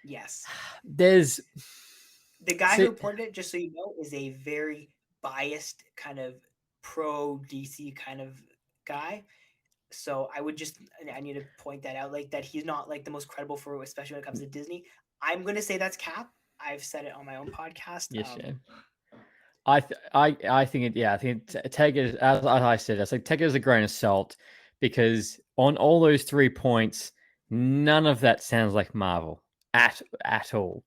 Yes. There's The guy who si- reported it, just so you know, is a very biased kind of pro DC kind of guy. So I need to point that out, like that he's not like the most credible for, especially when it comes to Disney. I'm gonna say that's cap. I've said it on my own podcast. yes, yeah. I think it. Yeah, I think take it as I said. I say take it as a grain of salt, because on all those 3 points, none of that sounds like Marvel at all.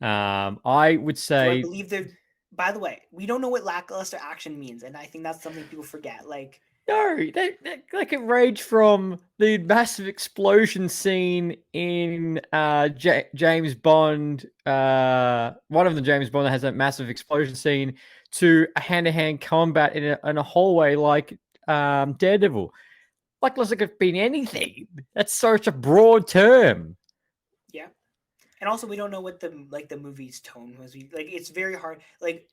I would Do I say believe there? By the way, we don't know what lackluster action means, and I think that's something people forget. Like, no. They can range from the massive explosion scene in James Bond. One of the James Bond that has that massive explosion scene to a hand-to-hand combat in a hallway like Daredevil. Like, looks like it's been anything. That's such a broad term. yeah, and also we don't know what the movie's tone was. Like, it's very hard. Like,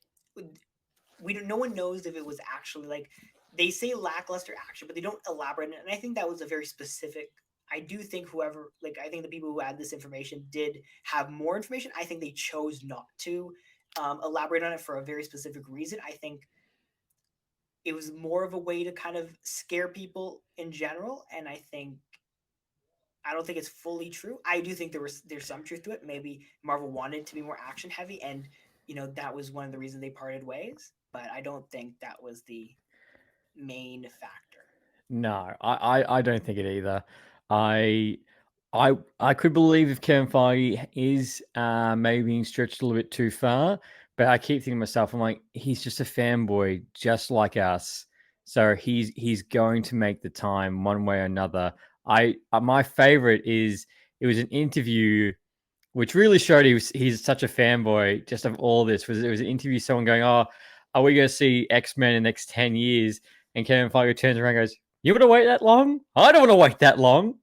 we don't. No one knows if it was actually like, they say lackluster action, but they don't elaborate on it. And I think that was a very specific. I do think whoever, like, I think the people who had this information did have more information. I think they chose not to elaborate on it for a very specific reason. I think it was more of a way to kind of scare people in general, and I don't think it's fully true. I do think there's some truth to it. Maybe Marvel wanted to be more action heavy, and that was one of the reasons they parted ways. But I don't think that was the main factor. No, I don't think it either. I I could believe if Kevin Feige is maybe being stretched a little bit too far, but I keep thinking to myself, I'm like, he's just a fanboy, just like us. So he's going to make the time one way or another. My favorite is it was an interview which really showed he's such a fanboy just of all this. It was an interview, someone going, "Oh, are we going to see X-Men in the next 10 years?" And Kevin Feige turns around and goes, "You want to wait that long? I don't want to wait that long."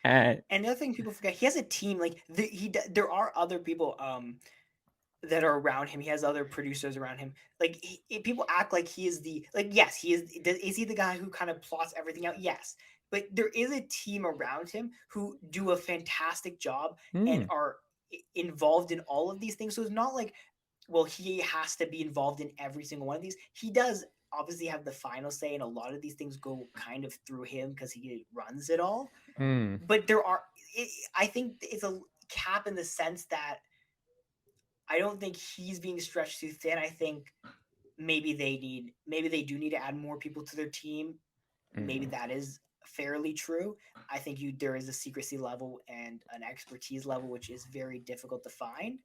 And the other thing people forget, he has a team. Like there are other people that are around him. He has other producers around him. Like people act like he is the like. Yes, he is. Is he the guy who kind of plots everything out? Yes, but there is a team around him who do a fantastic job and are involved in all of these things. So it's not like, well, he has to be involved in every single one of these. He does obviously have the final say, and a lot of these things go kind of through him because he runs it all. But I think it's a cap in the sense that I don't think he's being stretched too thin. I think maybe they do need to add more people to their team. Maybe that is fairly true. I think there is a secrecy level and an expertise level which is very difficult to find.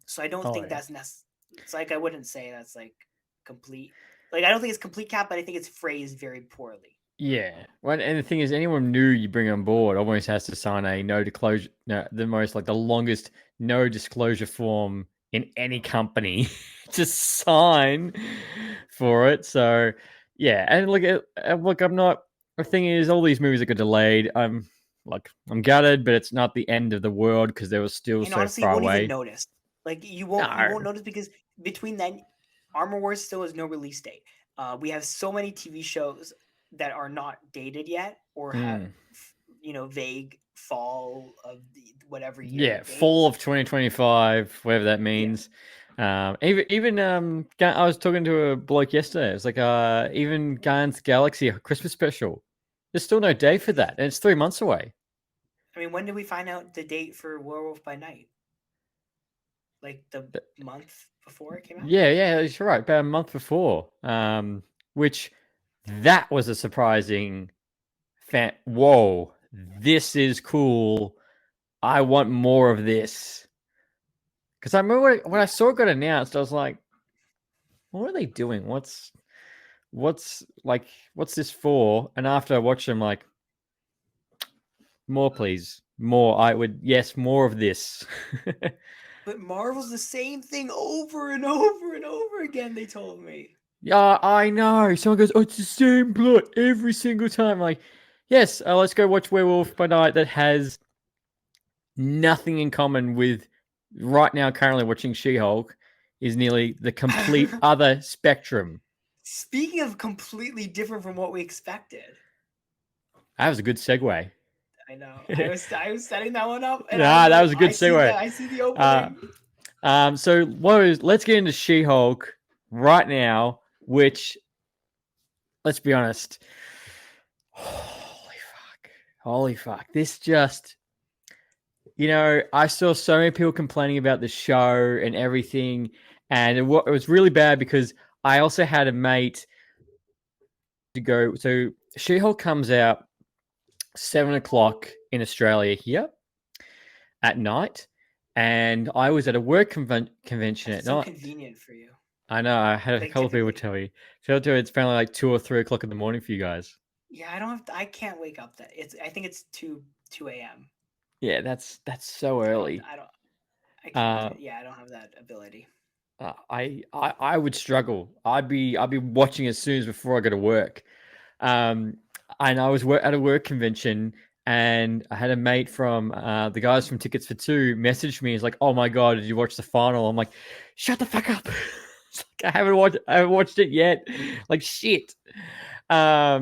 So I don't think that's necessary. It's like I wouldn't say that's like complete. Like I don't think it's complete cap, but I think it's phrased very poorly. yeah, well, and the thing is, anyone new you bring on board almost has to sign a no disclosure, the longest no disclosure form in any company to sign for it. So yeah, and look, I'm not. The thing is, all these movies that got delayed. I'm gutted, but it's not the end of the world because they were still And so honestly, you far won't even away. notice. Like you won't notice because between then, Armor Wars still has no release date. We have so many TV shows that are not dated yet or have vague fall of the whatever year Yeah, fall of 2025, whatever that means. Even I was talking to a bloke yesterday. It's like even Guardians of the Galaxy Christmas special. There's still no day for that, and it's 3 months away. I mean, when did we find out the date for Werewolf by Night? Like the month before it came out? Yeah, you're right. About a month before, which that was a surprising fan. Whoa, this is cool. I want more of this. Because I remember when I saw it got announced, I was like, "What are they doing? What's this for?" And after I watched them, like, more, please, more. Yes, more of this. But Marvel's the same thing over and over and over again, they told me. Yeah, I know. Someone goes, "Oh, it's the same plot every single time." Like, yes, let's go watch Werewolf by Night that has nothing in common with right now. Currently watching She-Hulk is nearly the complete other spectrum. Speaking of completely different from what we expected. That was a good segue. I know. I was setting that one up, and that was a good segue. I see the opening. So let's get into She-Hulk right now, which, let's be honest, holy fuck. This just, I saw so many people complaining about the show and everything, and it was really bad because I also had a mate to go. So She-Hulk comes out 7:00 in Australia here at night, and I was at a work convention at night. Convenient for you. I know. I had a couple of people tell me. It's apparently like 2 or 3 o'clock in the morning for you guys. Yeah, I can't wake up that. I think it's 2 a.m. Yeah, that's so early. I can't. I don't have that ability. I would struggle. I'd be watching as soon as before I go to work. And I was at a work convention, and I had a mate from the guys from Tickets for Two message me. He's like, "Oh my god, did you watch the final?" I'm like, "Shut the fuck up!" I haven't watched it yet. Like, shit. But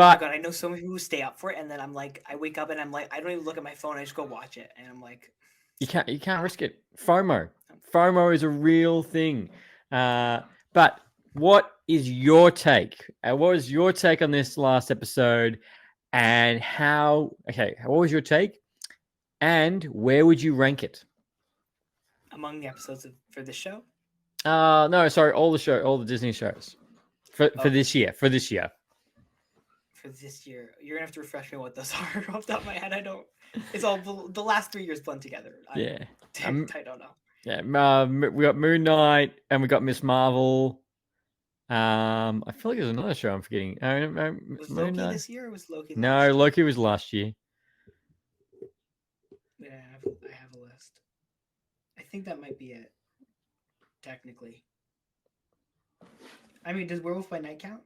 But God, I know so many people who stay up for it, and then I'm like, I wake up and I'm like, I don't even look at my phone. I just go watch it, and I'm like, you can't risk it. FOMO is a real thing. But what is your take? What was your take on this last episode? And how? Okay, what was your take? And where would you rank it? among the episodes for this show. No, sorry, all the Disney shows for Oh. this year. For this year. For this year, you're gonna have to refresh me what those are off the top of my head. I don't. It's all the last 3 years blend together. Yeah. I don't know. Yeah, we got Moon Knight and we got Miss Marvel. I feel like there's another show I'm forgetting. Was Moon Loki Knight. this year or was Loki last No, year? Loki was last year. Yeah, I have a list. I think that might be it. Technically. I mean, does Werewolf by Night count?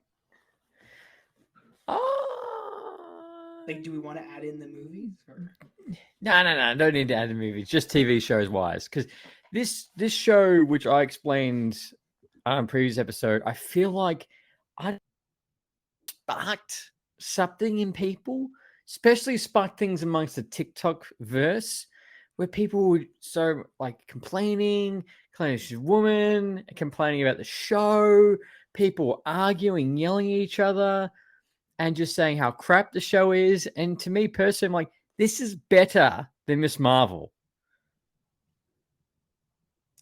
Like, do we want to add in the movies? Or? No. Don't need to add the movies. Just TV shows wise, because this show, which I explained on previous episode, I feel like I sparked something in people, especially sparked things amongst the TikTok verse, where people were so like complaining she's a woman, complaining about the show, people were arguing, yelling at each other, and just saying how crap the show is. And to me personally, I'm like, this is better than Miss Marvel.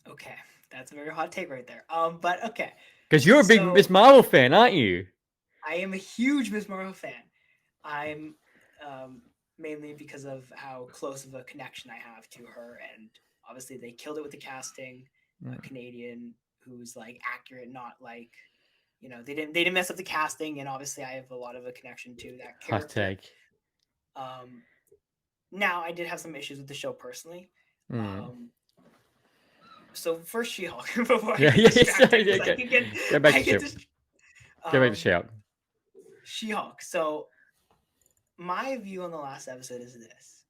Okay, that's a very hot take right there. But okay. Because you're a big Miss Marvel fan, aren't you? I am a huge Miss Marvel fan. I'm mainly because of how close of a connection I have to her, and obviously they killed it with the casting. A Canadian who's like accurate, not like, you know, they didn't mess up the casting, and obviously I have a lot of a connection to that character. Hot take. Now I did have some issues with the show personally. So first She-Hulk before Go back to She-Hulk. She-Hulk. So my view on the last episode is this.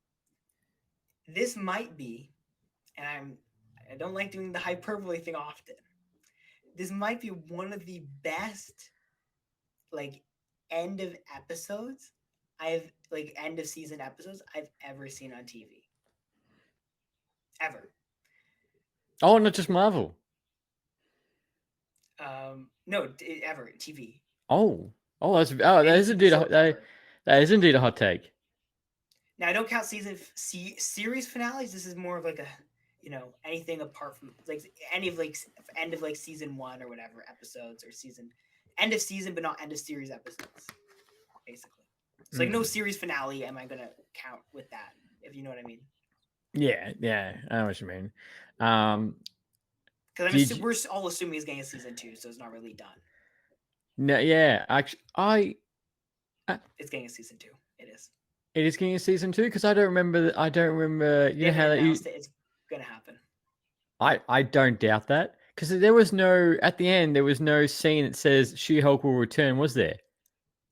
This might be, and I don't like doing the hyperbole thing often. This might be one of the best like end of episodes end of season episodes I've ever seen on TV. Ever. Oh, not just Marvel. No, ever TV. That is indeed a hot take. Now I don't count series finales. This is more of like a, you know, anything apart from like any of like end of like season 1 or whatever episodes, or season end of season but not end of series episodes, basically. So like no series finale am I gonna count with that, if you know what I mean. Yeah, I know what you mean. Because we're all assuming he's getting a season 2, so it's not really done. No, yeah, actually, it's getting a season 2. It is. It is getting a season 2 because I don't remember. You know how that it's gonna happen. I don't doubt that, because there was no scene that says She-Hulk will return, was there?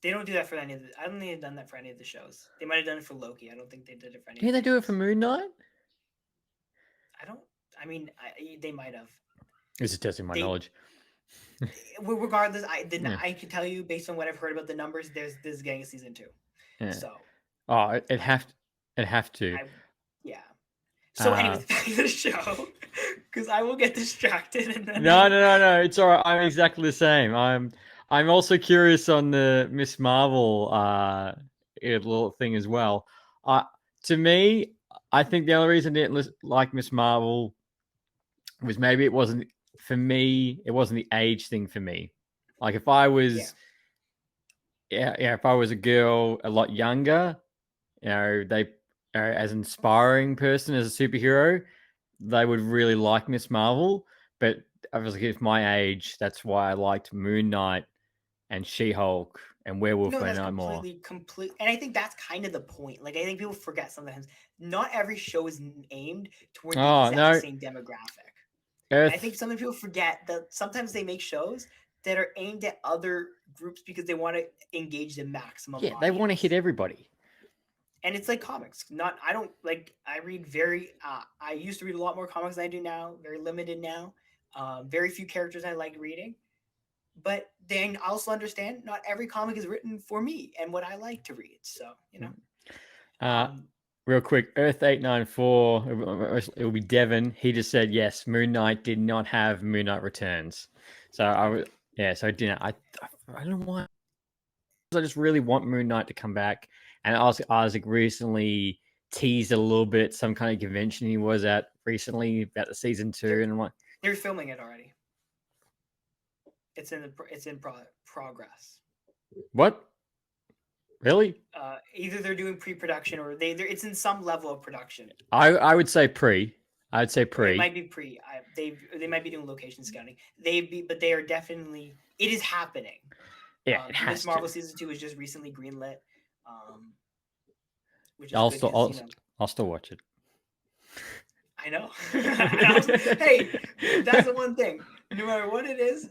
They don't do that for any of the. I don't think they've done that for any of the shows. They might have done it for Loki. I don't think they did it for any. Did they do it for Moon Knight? They might have. This is testing my knowledge. Regardless, I can tell you based on what I've heard about the numbers. This is getting a season 2. Yeah. So. Oh, it have to. Yeah. So anyways, back to the show, because I will get distracted. And then No. It's all right. I'm exactly the same. I'm also curious on the Miss Marvel little thing as well. To me, I think the only reason I didn't like Miss Marvel was maybe it wasn't for me. It wasn't the age thing for me. Like if I was, if I was a girl a lot younger, you know, they as inspiring person as a superhero, they would really like Miss Marvel. But obviously, it's my age. That's why I liked Moon Knight and She-Hulk and Werewolf by Night more. Complete, and I think that's kind of the point. Like I think people forget sometimes. Not every show is aimed toward the exact same demographic. I think some people forget that sometimes they make shows that are aimed at other groups because they want to engage the maximum. Yeah, they want to hit everybody. And it's like comics. I read I used to read a lot more comics than I do now. Very limited now. Very few characters I like reading. but then I also understand not every comic is written for me and what I like to read. So, Real quick, Earth 894, it will be Devon. He just said, yes, Moon Knight did not have Moon Knight Returns. So so I didn't. I don't know why. I just really want Moon Knight to come back. And Isaac recently teased a little bit some kind of convention he was at recently about the season 2, and I'm like, they're filming it already. It's in progress. What? Really? Either they're doing pre-production or it's in some level of production. I would say pre. I'd say pre. It might be pre. They might be doing location scouting. But they are definitely. It is happening. Yeah, it has Miss Marvel season 2 was just recently greenlit. Which is I'll good I'll still watch it. I know. Hey, that's the one thing. No matter what it is,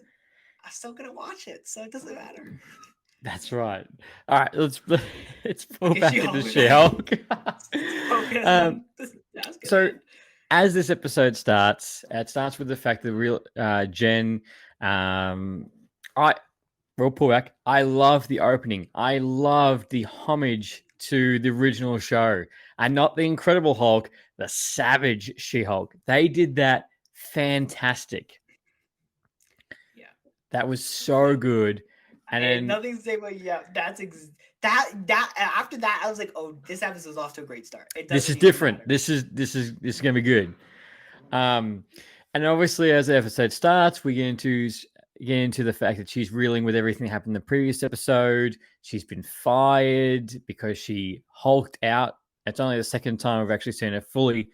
I'm still gonna watch it, so it doesn't matter. That's right. All right, let's pull back into She-Hulk. So, as this episode starts, it starts with the fact that Jen. We'll pull back. I love the opening. I love the homage to the original show, and not the Incredible Hulk, the Savage She-Hulk. They did that fantastic. Yeah, that was so good. And then nothing to say about that. After that, I was like, oh, this episode's off to a great start. This is different. This is gonna be good. And obviously, as the episode starts, we get into the fact that she's reeling with everything that happened in the previous episode. She's been fired because she hulked out. It's only the second time we've actually seen her fully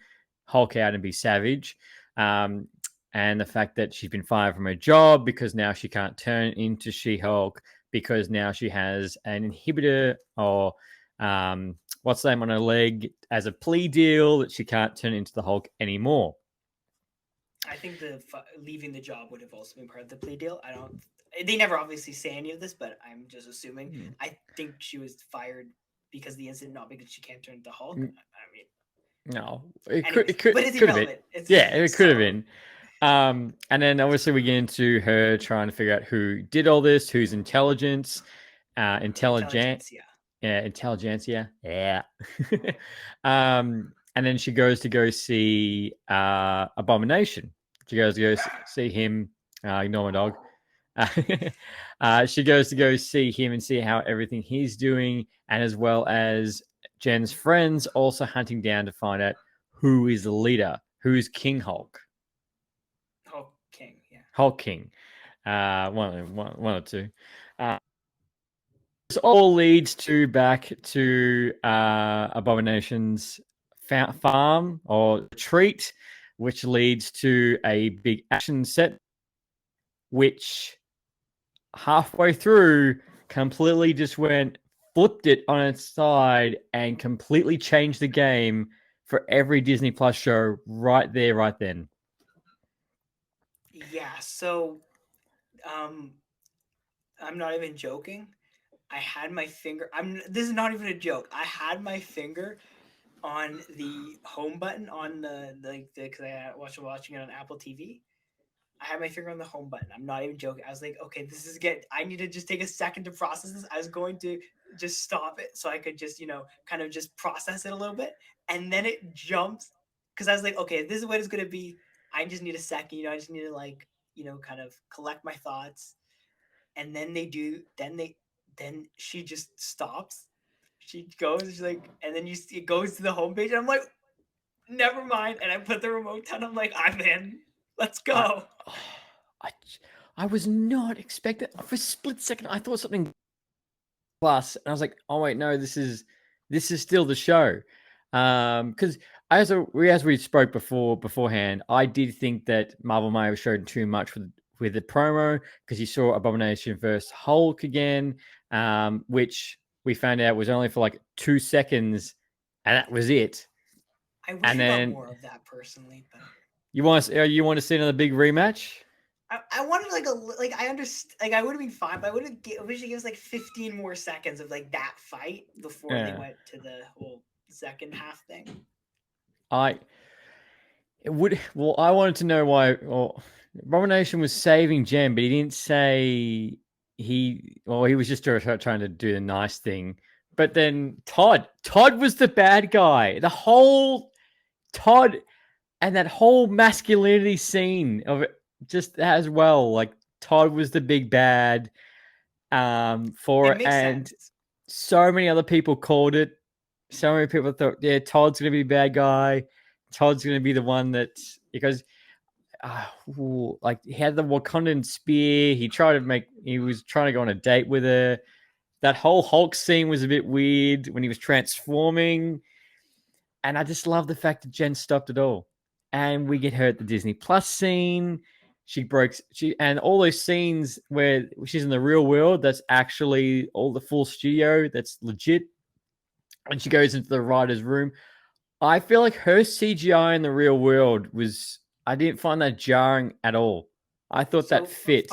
hulk out and be savage. And the fact that she's been fired from her job because now she can't turn into She-Hulk because now she has an inhibitor or what's the name on her leg as a plea deal that she can't turn into the Hulk anymore. I think leaving the job would have also been part of the plea deal. They never obviously say any of this, but I'm just assuming. I think she was fired because of the incident, not because she can't turn into Hulk. I mean, no, it could have been. It could have been. And then obviously we get into her trying to figure out who did all this, who's intelligence. Intelligentsia. Yeah. And then she goes to go see Abomination. She goes to go see him. Ignore my dog. She goes to go see him and see how everything he's doing, and as well as Jen's friends also hunting down to find out who is the leader, who's King Hulk. Hulk King, yeah. Hulk King. One or two. This all leads back to Abomination's farm or retreat, which leads to a big action set, which halfway through completely just flipped it on its side and completely changed the game for every Disney Plus show right there, right then. Yeah, so I'm not even joking. I had my finger. This is not even a joke. I had my finger on the home button on because I was watching it on Apple TV. I had my finger on the home button. I'm not even joking. I was like, okay, this is good. I need to just take a second to process this. I was going to just stop it so I could just, kind of just process it a little bit. And then it jumps because I was like, okay, this is what it's going to be. I just need a second. I just need to kind of collect my thoughts. And then then she just stops. She goes, she's like, and then it goes to the homepage. And I'm like, never mind. And I put the remote down. I'm like, I'm in. Let's go. I was not expecting. For a split second, I thought something plus, and I was like, "Oh wait, no, this is still the show." Because as we spoke beforehand, I did think that Marvel may have showed too much with the promo because you saw Abomination versus Hulk again, which we found out was only for like 2 seconds, and that was it. I wish we got more of that personally, but. You want to see another big rematch? I wanted I understand, I would have been fine, but I wish it gave us like 15 more seconds of that fight before they went to the whole second half thing. I wanted to know why. Well, Abomination was saving Jen, but he didn't say he was just trying to do the nice thing. But then Todd was the bad guy. The whole Todd and that whole masculinity scene of it just as well. Like Todd was the big bad for It it, makes and sense. so many other people called it. So many people thought, yeah, Todd's going to be the bad guy. Todd's going to be the one that, because like he had the Wakandan spear. He was trying to go on a date with her. That whole Hulk scene was a bit weird when he was transforming. And I just love the fact that Jen stopped it all. And we get her at the Disney Plus scene. And all those scenes where she's in the real world, that's actually all the full studio, that's legit. And she goes into the writer's room. I feel like her CGI in the real world I didn't find that jarring at all. I thought that So fit.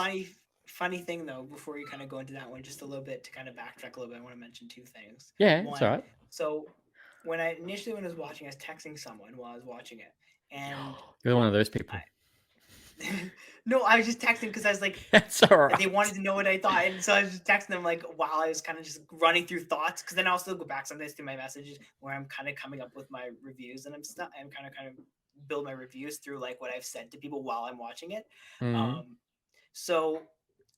funny thing though, before you kind of go into that one, just a little bit to kind of backtrack a little bit, I want to mention two things. Yeah, it's all One, right. so when I was watching, I was texting someone while I was watching it, and You're one of those people. no, I was just texting because I was like, That's all right. they wanted to know what I thought, and so I was just texting them like while I was kind of just running through thoughts. Because then I'll still go back sometimes to my messages where I'm kind of coming up with my reviews, and I'm kind of build my reviews through like what I've said to people while I'm watching it. Mm-hmm. So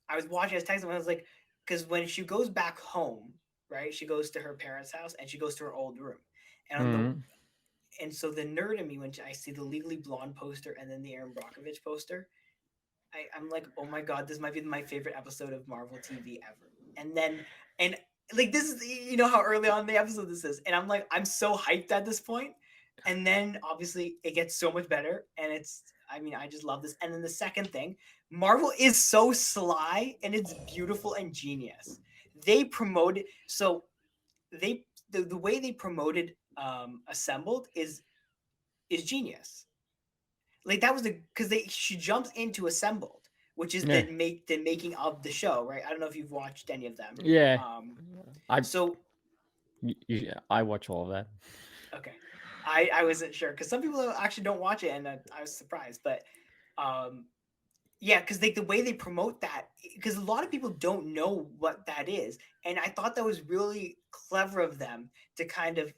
I was watching, I was texting them, I was like, because when she goes back home, right, she goes to her parents' house and she goes to her old room, and on Mm-hmm. and so the nerd in me, when I see the Legally Blonde poster and then the Aaron Brockovich poster, I'm like, oh my god, this might be my favorite episode of Marvel TV ever. And like this is, you know how early on in the episode this is, and I'm like, I'm so hyped at this point. And then obviously it gets so much better, and I just love this. And then the second thing, Marvel is so sly and it's beautiful and genius. They promoted so the way they promoted Assembled is genius. Like that was because she jumps into Assembled, which is Yeah. the making of the show, right? I don't know if you've watched any of them. Yeah. So I watch all of that. okay, I wasn't sure because some people actually don't watch it, and I was surprised, but um, yeah, because the way they promote that, because a lot of people don't know what that is, and I thought that was really clever of them to kind of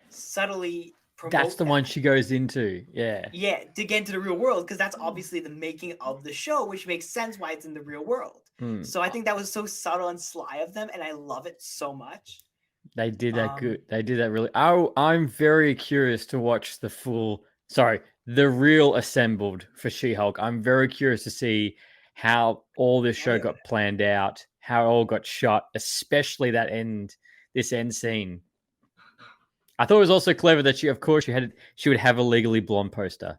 subtly That's promote the one that. she goes into. Yeah. Yeah, to get into the real world, because that's obviously the making of the show, which makes sense why it's in the real world. Mm. So I think that was so subtle and sly of them, and I love it so much. They did that good. They did that really. I'm very curious to watch the real Assembled for She-Hulk. I'm very curious to see how all this show got planned out, how it all got shot, especially this end scene. I thought it was also clever that she would have a Legally Blonde poster.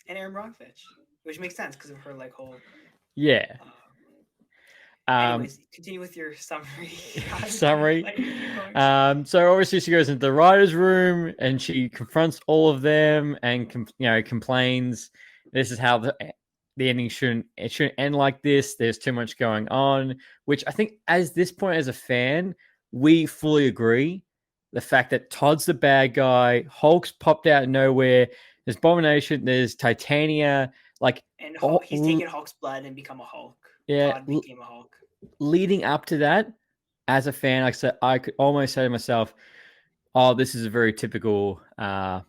And Aaron Brockovich, which makes sense because of her like whole. Yeah. Anyways, continue with your summary. Summary. So obviously she goes into the writer's room and she confronts all of them and complains. This is how the ending shouldn't end like this. There's too much going on, which I think as this point as a fan, we fully agree. The fact that Todd's the bad guy, Hulk's popped out of nowhere. There's Abomination. There's Titania. And he's taken Hulk's blood and become a Hulk. Yeah, Todd became a Hulk. Leading up to that, as a fan, like I said, I could almost say to myself, "Oh, this is a very typical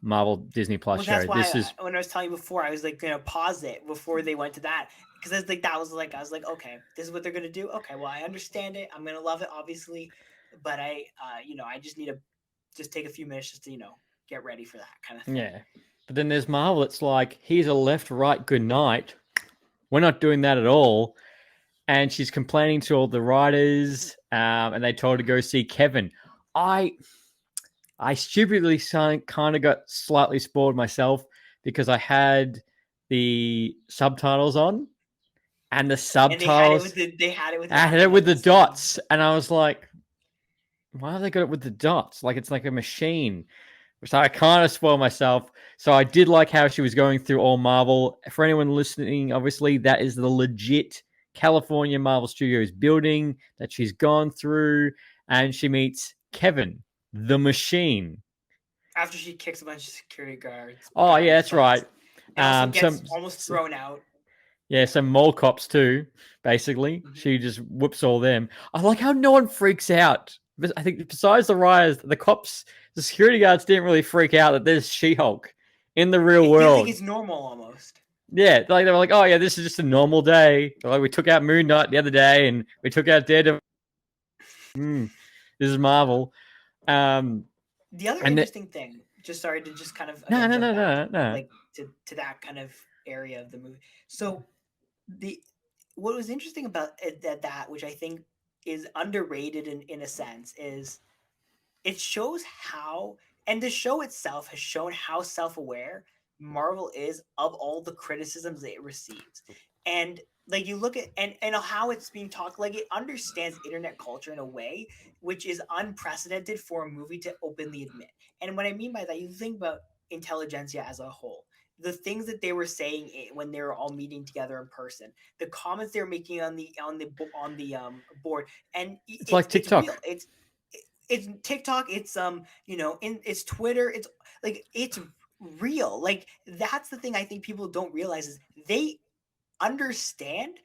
Marvel Disney Plus show." That's why when I was telling you before, I was like gonna pause it before they went to that because I was like, okay, this is what they're gonna do. Okay, well, I understand it. I'm gonna love it, obviously, but I just need to just take a few minutes just to get ready for that kind of thing. Yeah, but then there's Marvel. It's like, here's a left, right, good night. We're not doing that at all. And she's complaining to all the writers, and they told her to go see Kevin. I stupidly kind of got slightly spoiled myself because I had the subtitles on, and the subtitles they had it with the dots, and I was like, why have they got it with the dots? Like it's like a machine. So I kind of spoiled myself. So I did like how she was going through all Marvel. For anyone listening, obviously that is the legit California Marvel Studios building that she's gone through, and she meets Kevin, the Machine. After she kicks a bunch of security guards. Oh yeah, that's right. It also gets Some almost thrown out. yeah, some mole cops too. Basically, Mhm. she just whoops all them. I like how no one freaks out. I think besides the rioters, the cops, the security guards didn't really freak out that there's She-Hulk in the real They think world. it's normal almost. Yeah, like they were like, oh yeah, this is just a normal day. Like we took out Moon Knight the other day, and we took out Daredevil. This is Marvel. Um, The other and interesting thing, just sorry to just kind of no, again no, jump no, back no, no. like to that kind of area of the movie. So the what was interesting about that, which I think is underrated in a sense, is it shows how, and the show itself has shown how self-aware Marvel is of all the criticisms that it receives. And like you look at and how it's being talked, like it understands internet culture in a way which is unprecedented for a movie to openly admit. And what I mean by that, you think about intelligentsia as a whole, the things that they were saying when they were all meeting together in person, the comments they were making on the board, and It's like it's TikTok. real. It's TikTok, it's it's Twitter, it's like it's real. Like that's the thing I think people don't realize is they understand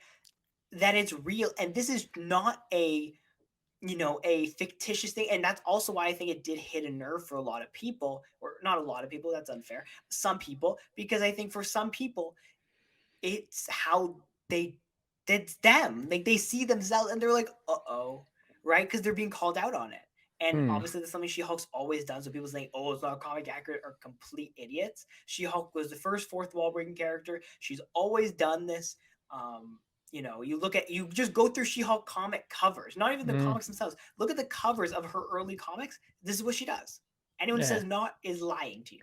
that it's real, and this is not a fictitious thing. And that's also why I think it did hit a nerve for a lot of people, or not a lot of people, that's unfair, some people, because I think for some people it's how they it's them. Like they see themselves and they're like, uh-oh, right? Because they're being called out on it. And Hmm. obviously that's something She-Hulk's always done. So people saying, oh, it's not comic accurate are complete idiots. She-Hulk was the first fourth wall breaking character. She's always done this. You just go through She-Hulk comic covers, not even the Mm, comics themselves. Look at the covers of her early comics. This is what she does. Anyone who yeah. says not is lying to you.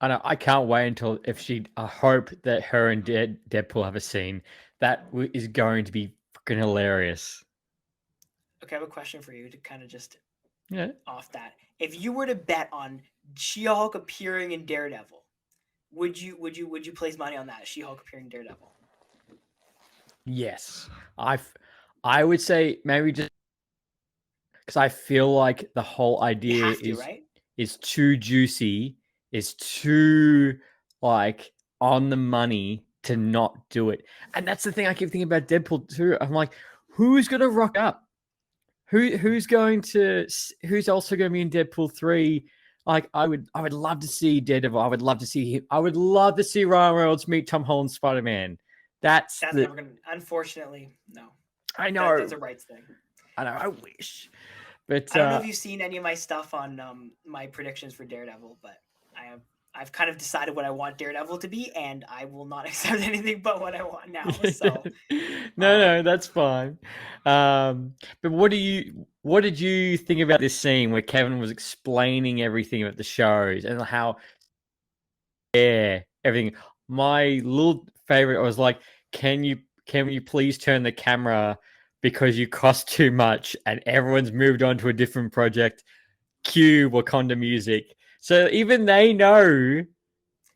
I know. I can't wait until if she. I hope that her and Deadpool have a scene that is going to be freaking hilarious. Okay, I have a question for you to kind of just Yeah. off that. If you were to bet on She-Hulk appearing in Daredevil, would you place money on that? She-Hulk appearing in Daredevil. Yes. I would say maybe just because I feel like the whole You idea have to, right? is too juicy, is too like on the money to not do it. And that's the thing I keep thinking about Deadpool too. I'm like, who's gonna rock up? Who's also going to be in Deadpool 3? Like I would love to see Daredevil. I would love to see him. I would love to see Ryan Reynolds meet Tom Holland Spider-Man. That's That's the never gonna. Unfortunately, no. I That's know. a rights thing. I know. I wish. But I don't know if you've seen any of my stuff on my predictions for Daredevil, but I've kind of decided what I want Daredevil to be, and I will not accept anything but what I want now. So no, that's fine. But what did you think about this scene where Kevin was explaining everything about the shows and how everything? My little favorite was like, can you please turn the camera because you cost too much and everyone's moved on to a different project. Cue Wakanda music. So even they know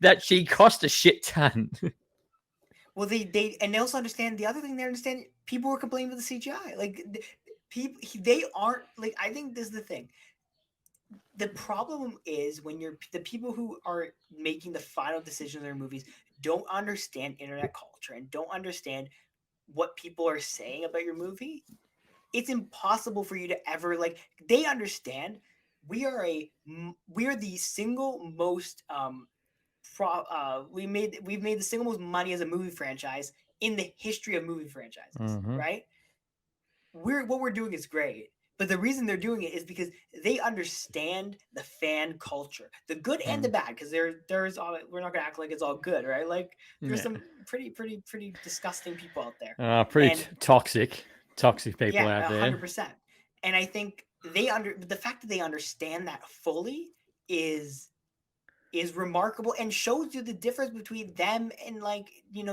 that she cost a shit ton. well, they also understand the other thing. They understand people were complaining with the CGI. Like people, they aren't like. I think this is the thing. The problem is when the people who are making the final decisions in their movies don't understand internet culture and don't understand what people are saying about your movie. It's impossible for you to ever like. They understand we are the single most we've made the single most money as a movie franchise in the history of movie franchises, Mm-hmm. right? What we're doing is great, but the reason they're doing it is because they understand the fan culture, the good and the bad. Because there's all, we're not gonna act like it's all good, right? Like there's Yeah. some pretty disgusting people out there, Pretty and toxic people yeah, out there. 100%. And I think the fact that they understand that fully is is remarkable and shows you the difference between them and like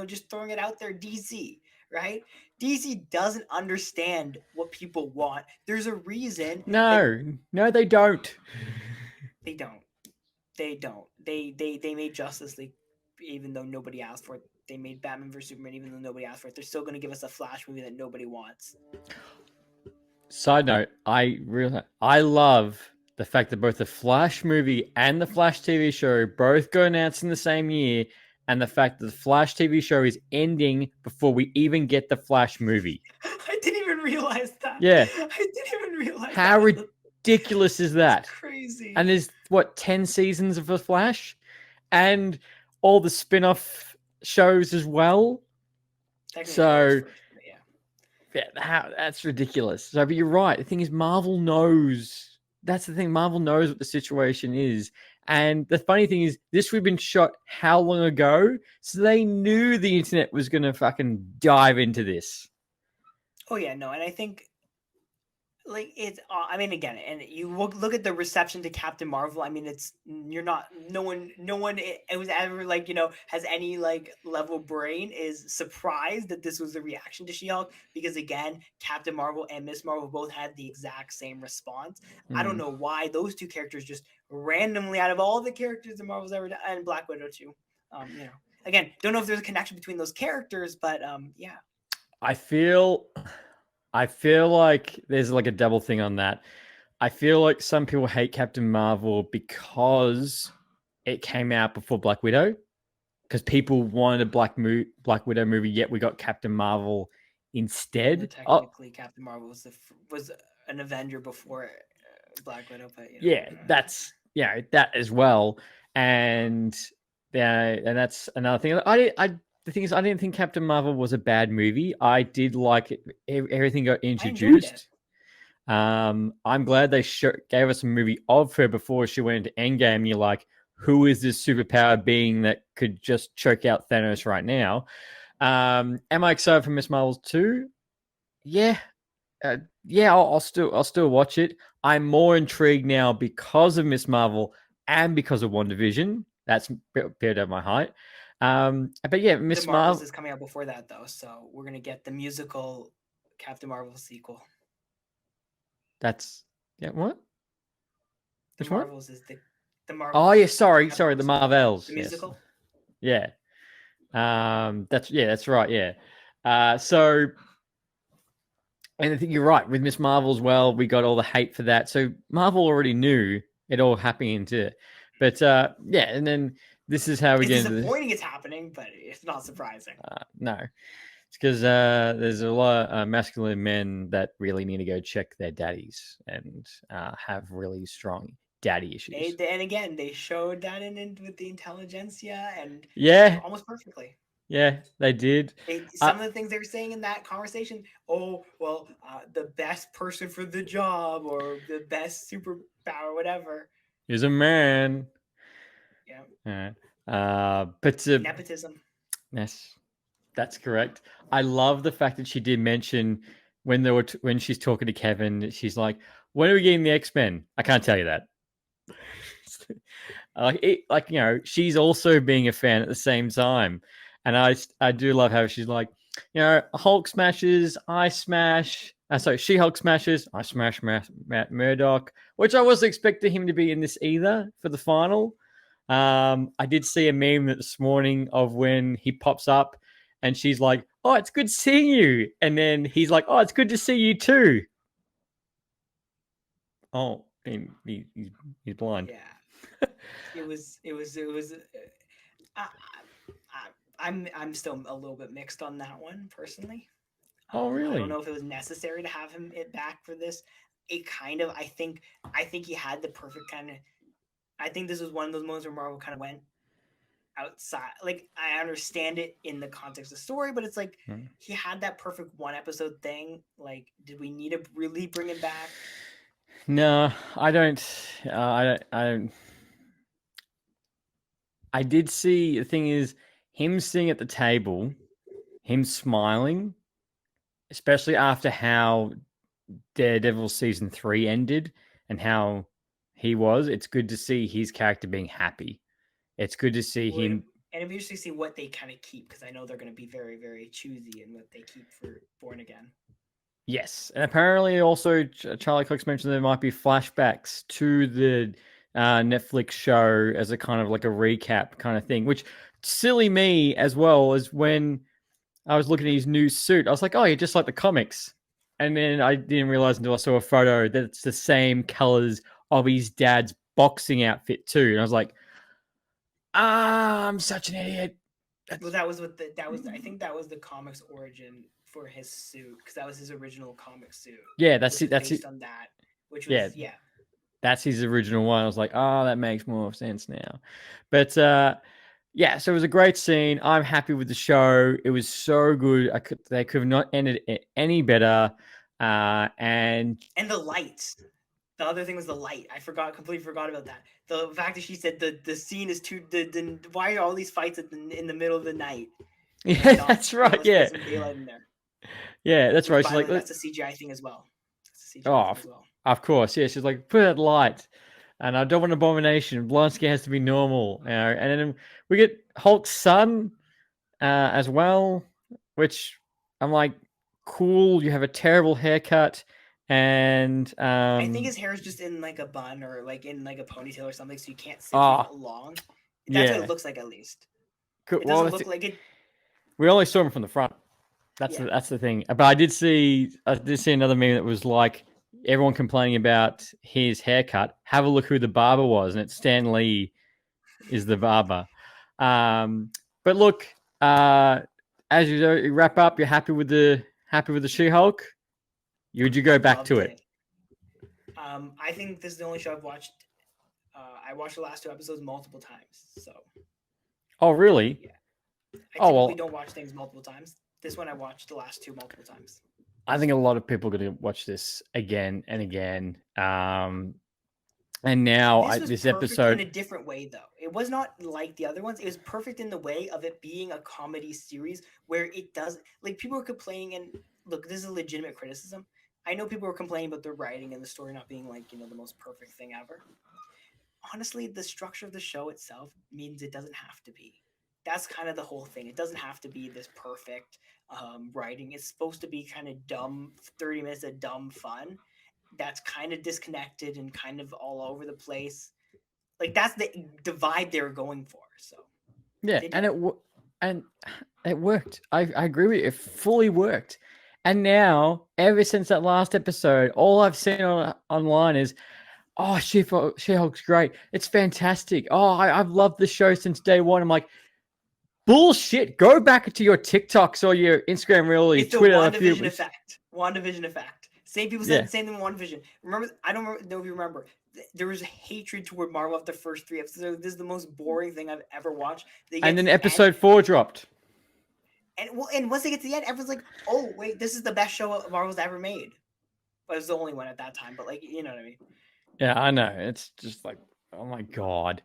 just throwing it out there DC, right? DC doesn't understand what people want. There's a reason that No, they don't. they don't. They made Justice League even though nobody asked for it. They made Batman vs Superman even though nobody asked for it. They're still going to give us a Flash movie that nobody wants. Side note, I love the fact that both the Flash movie and the Flash TV show both got announced in the same year, and the fact that the Flash TV show is ending before we even get the Flash movie. I didn't even realize that. Yeah. I didn't even realize How that. ridiculous is that? That's crazy. And there's, 10 seasons of the Flash? And all the spin-off shows as well? So, that's ridiculous. So, but you're right. The thing is, Marvel knows. That's the thing. Marvel knows what the situation is. And the funny thing is, this would have been shot how long ago? So they knew the internet was going to fucking dive into this. Oh, yeah, no. And I think, like, it's, I mean, again, and you look at the reception to Captain Marvel. I mean, no one it was ever, like, has any, like, level brain is surprised that this was the reaction to She-Hulk, because, again, Captain Marvel and Miss Marvel both had the exact same response. I don't know why those two characters just randomly, out of all the characters that Marvel's ever done, and Black Widow too, again, don't know if there's a connection between those characters, but yeah. I feel like there's like a double thing on that. I feel like some people hate Captain Marvel because it came out before Black Widow, because people wanted a Black Widow movie, yet we got Captain Marvel instead. Technically, Captain Marvel was an Avenger before Black Widow, but that as well, and that's another thing. The thing is, I didn't think Captain Marvel was a bad movie. I did like it. Everything got introduced. I'm glad they gave us a movie of her before she went into Endgame. You're like, who is this superpowered being that could just choke out Thanos right now? Am I excited for Miss Marvel 2? Yeah. I'll still watch it. I'm more intrigued now because of Miss Marvel and because of WandaVision. That's a bit of my height. But yeah, Miss Marvel is coming out before that, though, so we're gonna get the musical Captain Marvel sequel. What? The Marvels is the Marvels. Oh yeah, sorry, the Marvels. The musical. Yes. Yeah. That's right. Yeah. So, and I think you're right with Miss Marvel as well. We got all the hate for that, so Marvel already knew it all happening to. But yeah, and then. This is how we get into this. It's disappointing it's happening, but it's not surprising. No. It's because there's a lot of masculine men that really need to go check their daddies and have really strong daddy issues. And again, they showed that with the intelligentsia and almost perfectly. Yeah, they did. Some of the things they were saying in that conversation, the best person for the job or the best superpower, whatever, is a man. Yeah. But nepotism. Yes, that's correct. I love the fact that she did mention when she's talking to Kevin, she's like, "When are we getting the X-Men?" I can't tell you that. She's also being a fan at the same time, and I do love how she's like, Hulk smashes, I smash. She-Hulk smashes, I smash Matt Murdock, which I wasn't expecting him to be in this either for the final. I did see a meme this morning of when he pops up and she's like, "Oh, it's good seeing you." And then he's like, "Oh, it's good to see you too." Oh, he's blind. Yeah. it was I'm still a little bit mixed on that one personally. Oh, really? I don't know if it was necessary to have him back for this. It kind of, I think he had the perfect kind of. I think this was one of those moments where Marvel kind of went outside. Like, I understand it in the context of the story, but it's like he had that perfect one episode thing. Like, did we need to really bring him back? No, I don't. I don't. I did see, the thing is, him sitting at the table, him smiling, especially after how Daredevil season 3 ended and how he was. It's good to see his character being happy. It's good to see him. And it'd be interesting to see what they kind of keep, because I know they're going to be very, very choosy in what they keep for Born Again. Yes. And apparently also Charlie Cox mentioned there might be flashbacks to the Netflix show as a kind of like a recap kind of thing, which silly me as well as when I was looking at his new suit. I was like, oh, you're just like the comics. And then I didn't realize until I saw a photo that it's the same colors of his dad's boxing outfit too. And I was like, I'm such an idiot. Well, that was what that was. I think that was the comics origin for his suit because that was his original comic suit, Yeah, that's which it. was That's based it. on that. Which Yeah, was yeah. that's his original one. I was like, oh, that makes more sense now. But yeah, so it was a great scene. I'm happy with the show. It was so good. They could have not ended it any better. And And the lights. The other thing was the light. Completely forgot about that. The fact that she said the scene is too. Why are all these fights in the middle of the night? yeah, Not that's right. let's Yeah, put some daylight in there. yeah, that's Which, right. She's by the like, way, that's a CGI thing as well. That's a CGI oh, thing as well. of course, yeah. She's like, put out light, and I don't want abomination. Blonsky has to be normal, And then we get Hulk's son as well, which I'm like, cool. You have a terrible haircut, and I think his hair is just in like a bun or like in like a ponytail or something, so you can't see ah, long. That's what yeah. it looks like, at least. Cool. It Well, doesn't look like it. we only saw him from the front. Yeah, That's the thing. But I did see another meme that was like everyone complaining about his haircut. Have a look who the barber was, and it's Stan Lee is the barber. But look, as you wrap up, you're happy with the She-Hulk. Would you go back loved to it? it. I think this is the only show I've watched. I watched the last two episodes multiple times. So Oh, really? yeah, I Oh typically well, don't watch things multiple times. This one I watched the last two multiple times. I think a lot of people are going to watch this again and again. And now This was this perfect in a episode, different way, though. It was not like the other ones. It was perfect in the way of it being a comedy series where it does like people were complaining. And look, this is a legitimate criticism. I know people were complaining about the writing and the story not being like the most perfect thing ever. Honestly, the structure of the show itself means it doesn't have to be. That's kind of the whole thing. It doesn't have to be this perfect writing. It's supposed to be kind of dumb, 30 minutes of dumb fun that's kind of disconnected and kind of all over the place. Like that's the vibe they were going for. So yeah, they and did. and it worked. I agree with you. It fully worked. And now, ever since that last episode, all I've seen online is, oh, She-Hulk's great. It's fantastic. Oh, I've loved the show since day one. I'm like, bullshit. Go back to your TikToks or your Instagram reel or your It's the Twitter. A few, WandaVision effect. WandaVision effect. Same people said yeah. the same thing in WandaVision. Remember, I don't know if you remember. There was hatred toward Marvel after the first three episodes. This is the most boring thing I've ever watched. They get And to then the end, episode 4 dropped. and once they get to the end, everyone's like, "Oh wait, this is the best show Marvel's ever made." But it was the only one at that time. But like, you know what I mean? Yeah, I know. It's just like, oh my god.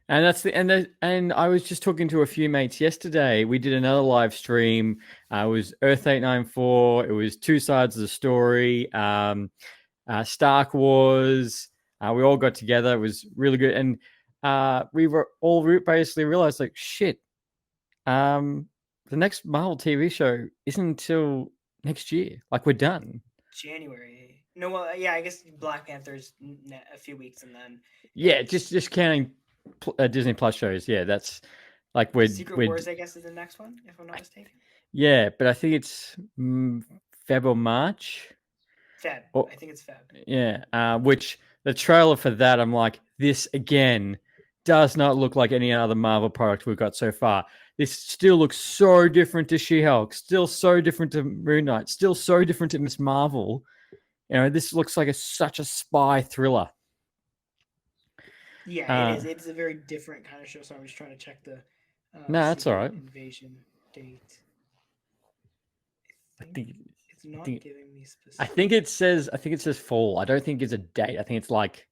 And and I was just talking to a few mates yesterday. We did another live stream. It was Earth 894. It was two sides of the story. Stark Wars. We all got together. It was really good, and we were all basically realized like shit. The next Marvel TV show isn't until next year. Like we're done. January. No, well, yeah, I guess Black Panther's a few weeks, and then Yeah, just counting Disney Plus shows. Yeah, that's like Secret Wars, I guess, is the next one, if I'm not mistaken. yeah, but I think it's Feb or March. Feb. Or, I think it's Feb. yeah, which the trailer for that, I'm like, this again does not look like any other Marvel product we've got so far. This still looks so different to She-Hulk, still so different to Moon Knight, still so different to Miss Marvel. This looks like such a spy thriller. Yeah, it is. It's a very different kind of show. So I'm just trying to check the No, that's all Secret right. Invasion date. I think It's not think, giving me specific. I think it says fall. I don't think it's a date. I think it's like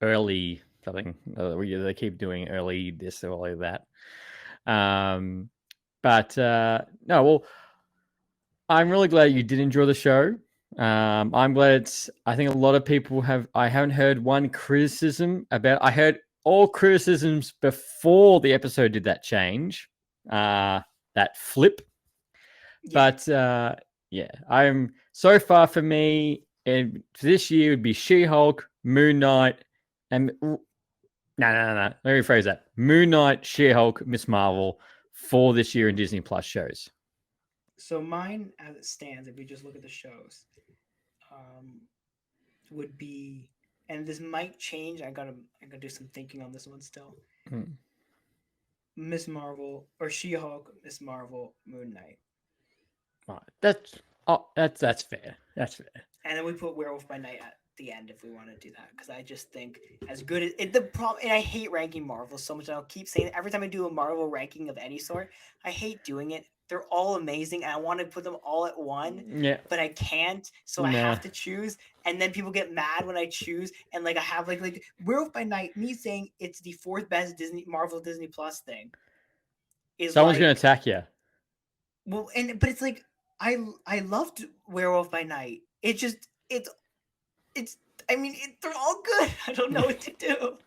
early something. They keep doing early this, early that. But no, well, I'm really glad you did enjoy the show. I'm glad I think a lot of people have. I haven't heard one criticism about. I heard all criticisms before the episode did that change, that flip. Yeah. But yeah, I'm so far for me. For this year would be She-Hulk, Moon Knight, and no. Let me rephrase that: Moon Knight, She-Hulk, Miss Marvel for this year in Disney Plus shows. So mine, as it stands, if we just look at the shows, would be, and this might change. I gotta do some thinking on this one still. Miss Marvel, or She-Hulk, Miss Marvel, Moon Knight. Right. That's fair. That's fair. And then we put Werewolf by Night at the end if we want to do that, because I just think as good as it, the problem. And I hate ranking Marvel so much. And I'll keep saying it every time I do a Marvel ranking of any sort. I hate doing it. They're all amazing, and I want to put them all at one, Yeah. but I can't. So I Nah. have to choose, and then people get mad when I choose. And like I have like Werewolf by Night. Me saying it's the fourth best Disney Plus thing is Someone's like, gonna attack you. well, but it's like I loved Werewolf by Night. It just it's I mean they're all good. I don't know what to do.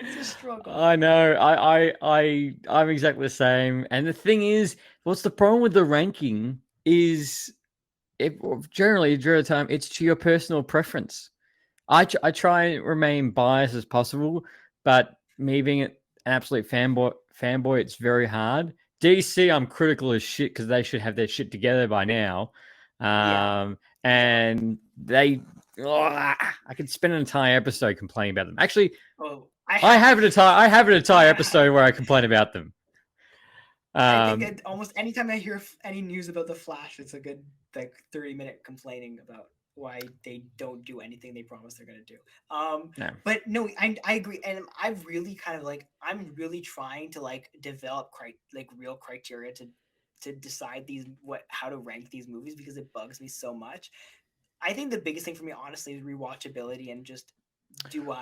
It's a struggle. I know. I'm exactly the same. And the thing is, what's the problem with the ranking is, generally during the time, it's to your personal preference. I try and remain biased as possible, but me being an absolute fanboy, it's very hard. DC, I'm critical as shit because they should have their shit together by now. And they, I could spend an entire episode complaining about them. Actually, I have an entire episode where I complain about them. I think almost anytime I hear any news about the Flash, it's a good like 30-minute complaining about why they don't do anything they promise they're going to do. No. But no, I agree. And I've really kind of like, I'm really trying to like develop real criteria to decide how to rank these movies, because it bugs me so much. I think the biggest thing for me, honestly, is rewatchability, and just do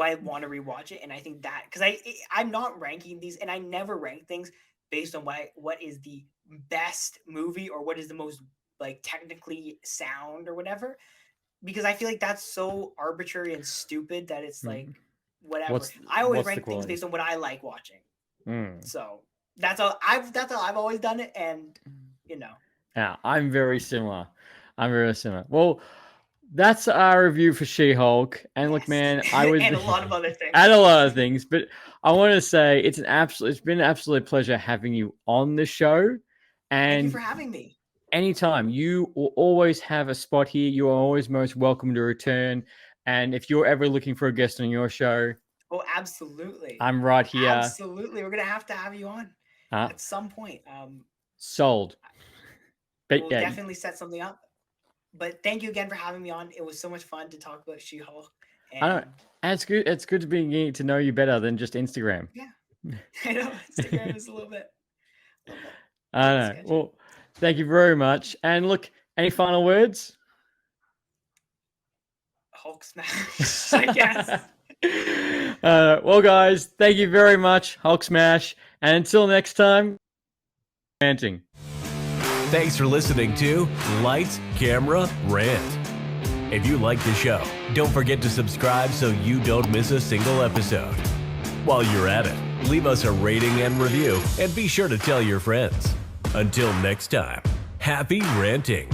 I want to rewatch it? And I think that, because I'm not ranking these, and I never rank things based on what is the best movie or what is the most like technically sound or whatever, because I feel like that's so arbitrary and stupid that it's like whatever. I always rank things based on what I like watching. So that's how I've always done it, and you know. Yeah, I'm very similar. Well, that's our review for She-Hulk. And look, man, and a lot of other things. And a lot of things, but I want to say it's been an absolute pleasure having you on the show. And thank you for having me. Anytime. You will always have a spot here. You are always most welcome to return. And if you're ever looking for a guest on your show, oh, absolutely, I'm right here. Absolutely, we're gonna have to have you on at some point. Sold. But we'll definitely set something up. But thank you again for having me on. It was so much fun to talk about She-Hulk. I know. And it's good. It's good to be getting to know you better than just Instagram. Yeah, I know. Instagram is a little bit. I know. Sketchy. Well, thank you very much. And look, any final words? Hulk smash, I guess. Well, guys, thank you very much. Hulk smash. And until next time, ranting. Thanks for listening to Lights, Camera, Rant. If you like the show, don't forget to subscribe so you don't miss a single episode. While you're at it, leave us a rating and review, and be sure to tell your friends. Until next time, happy ranting.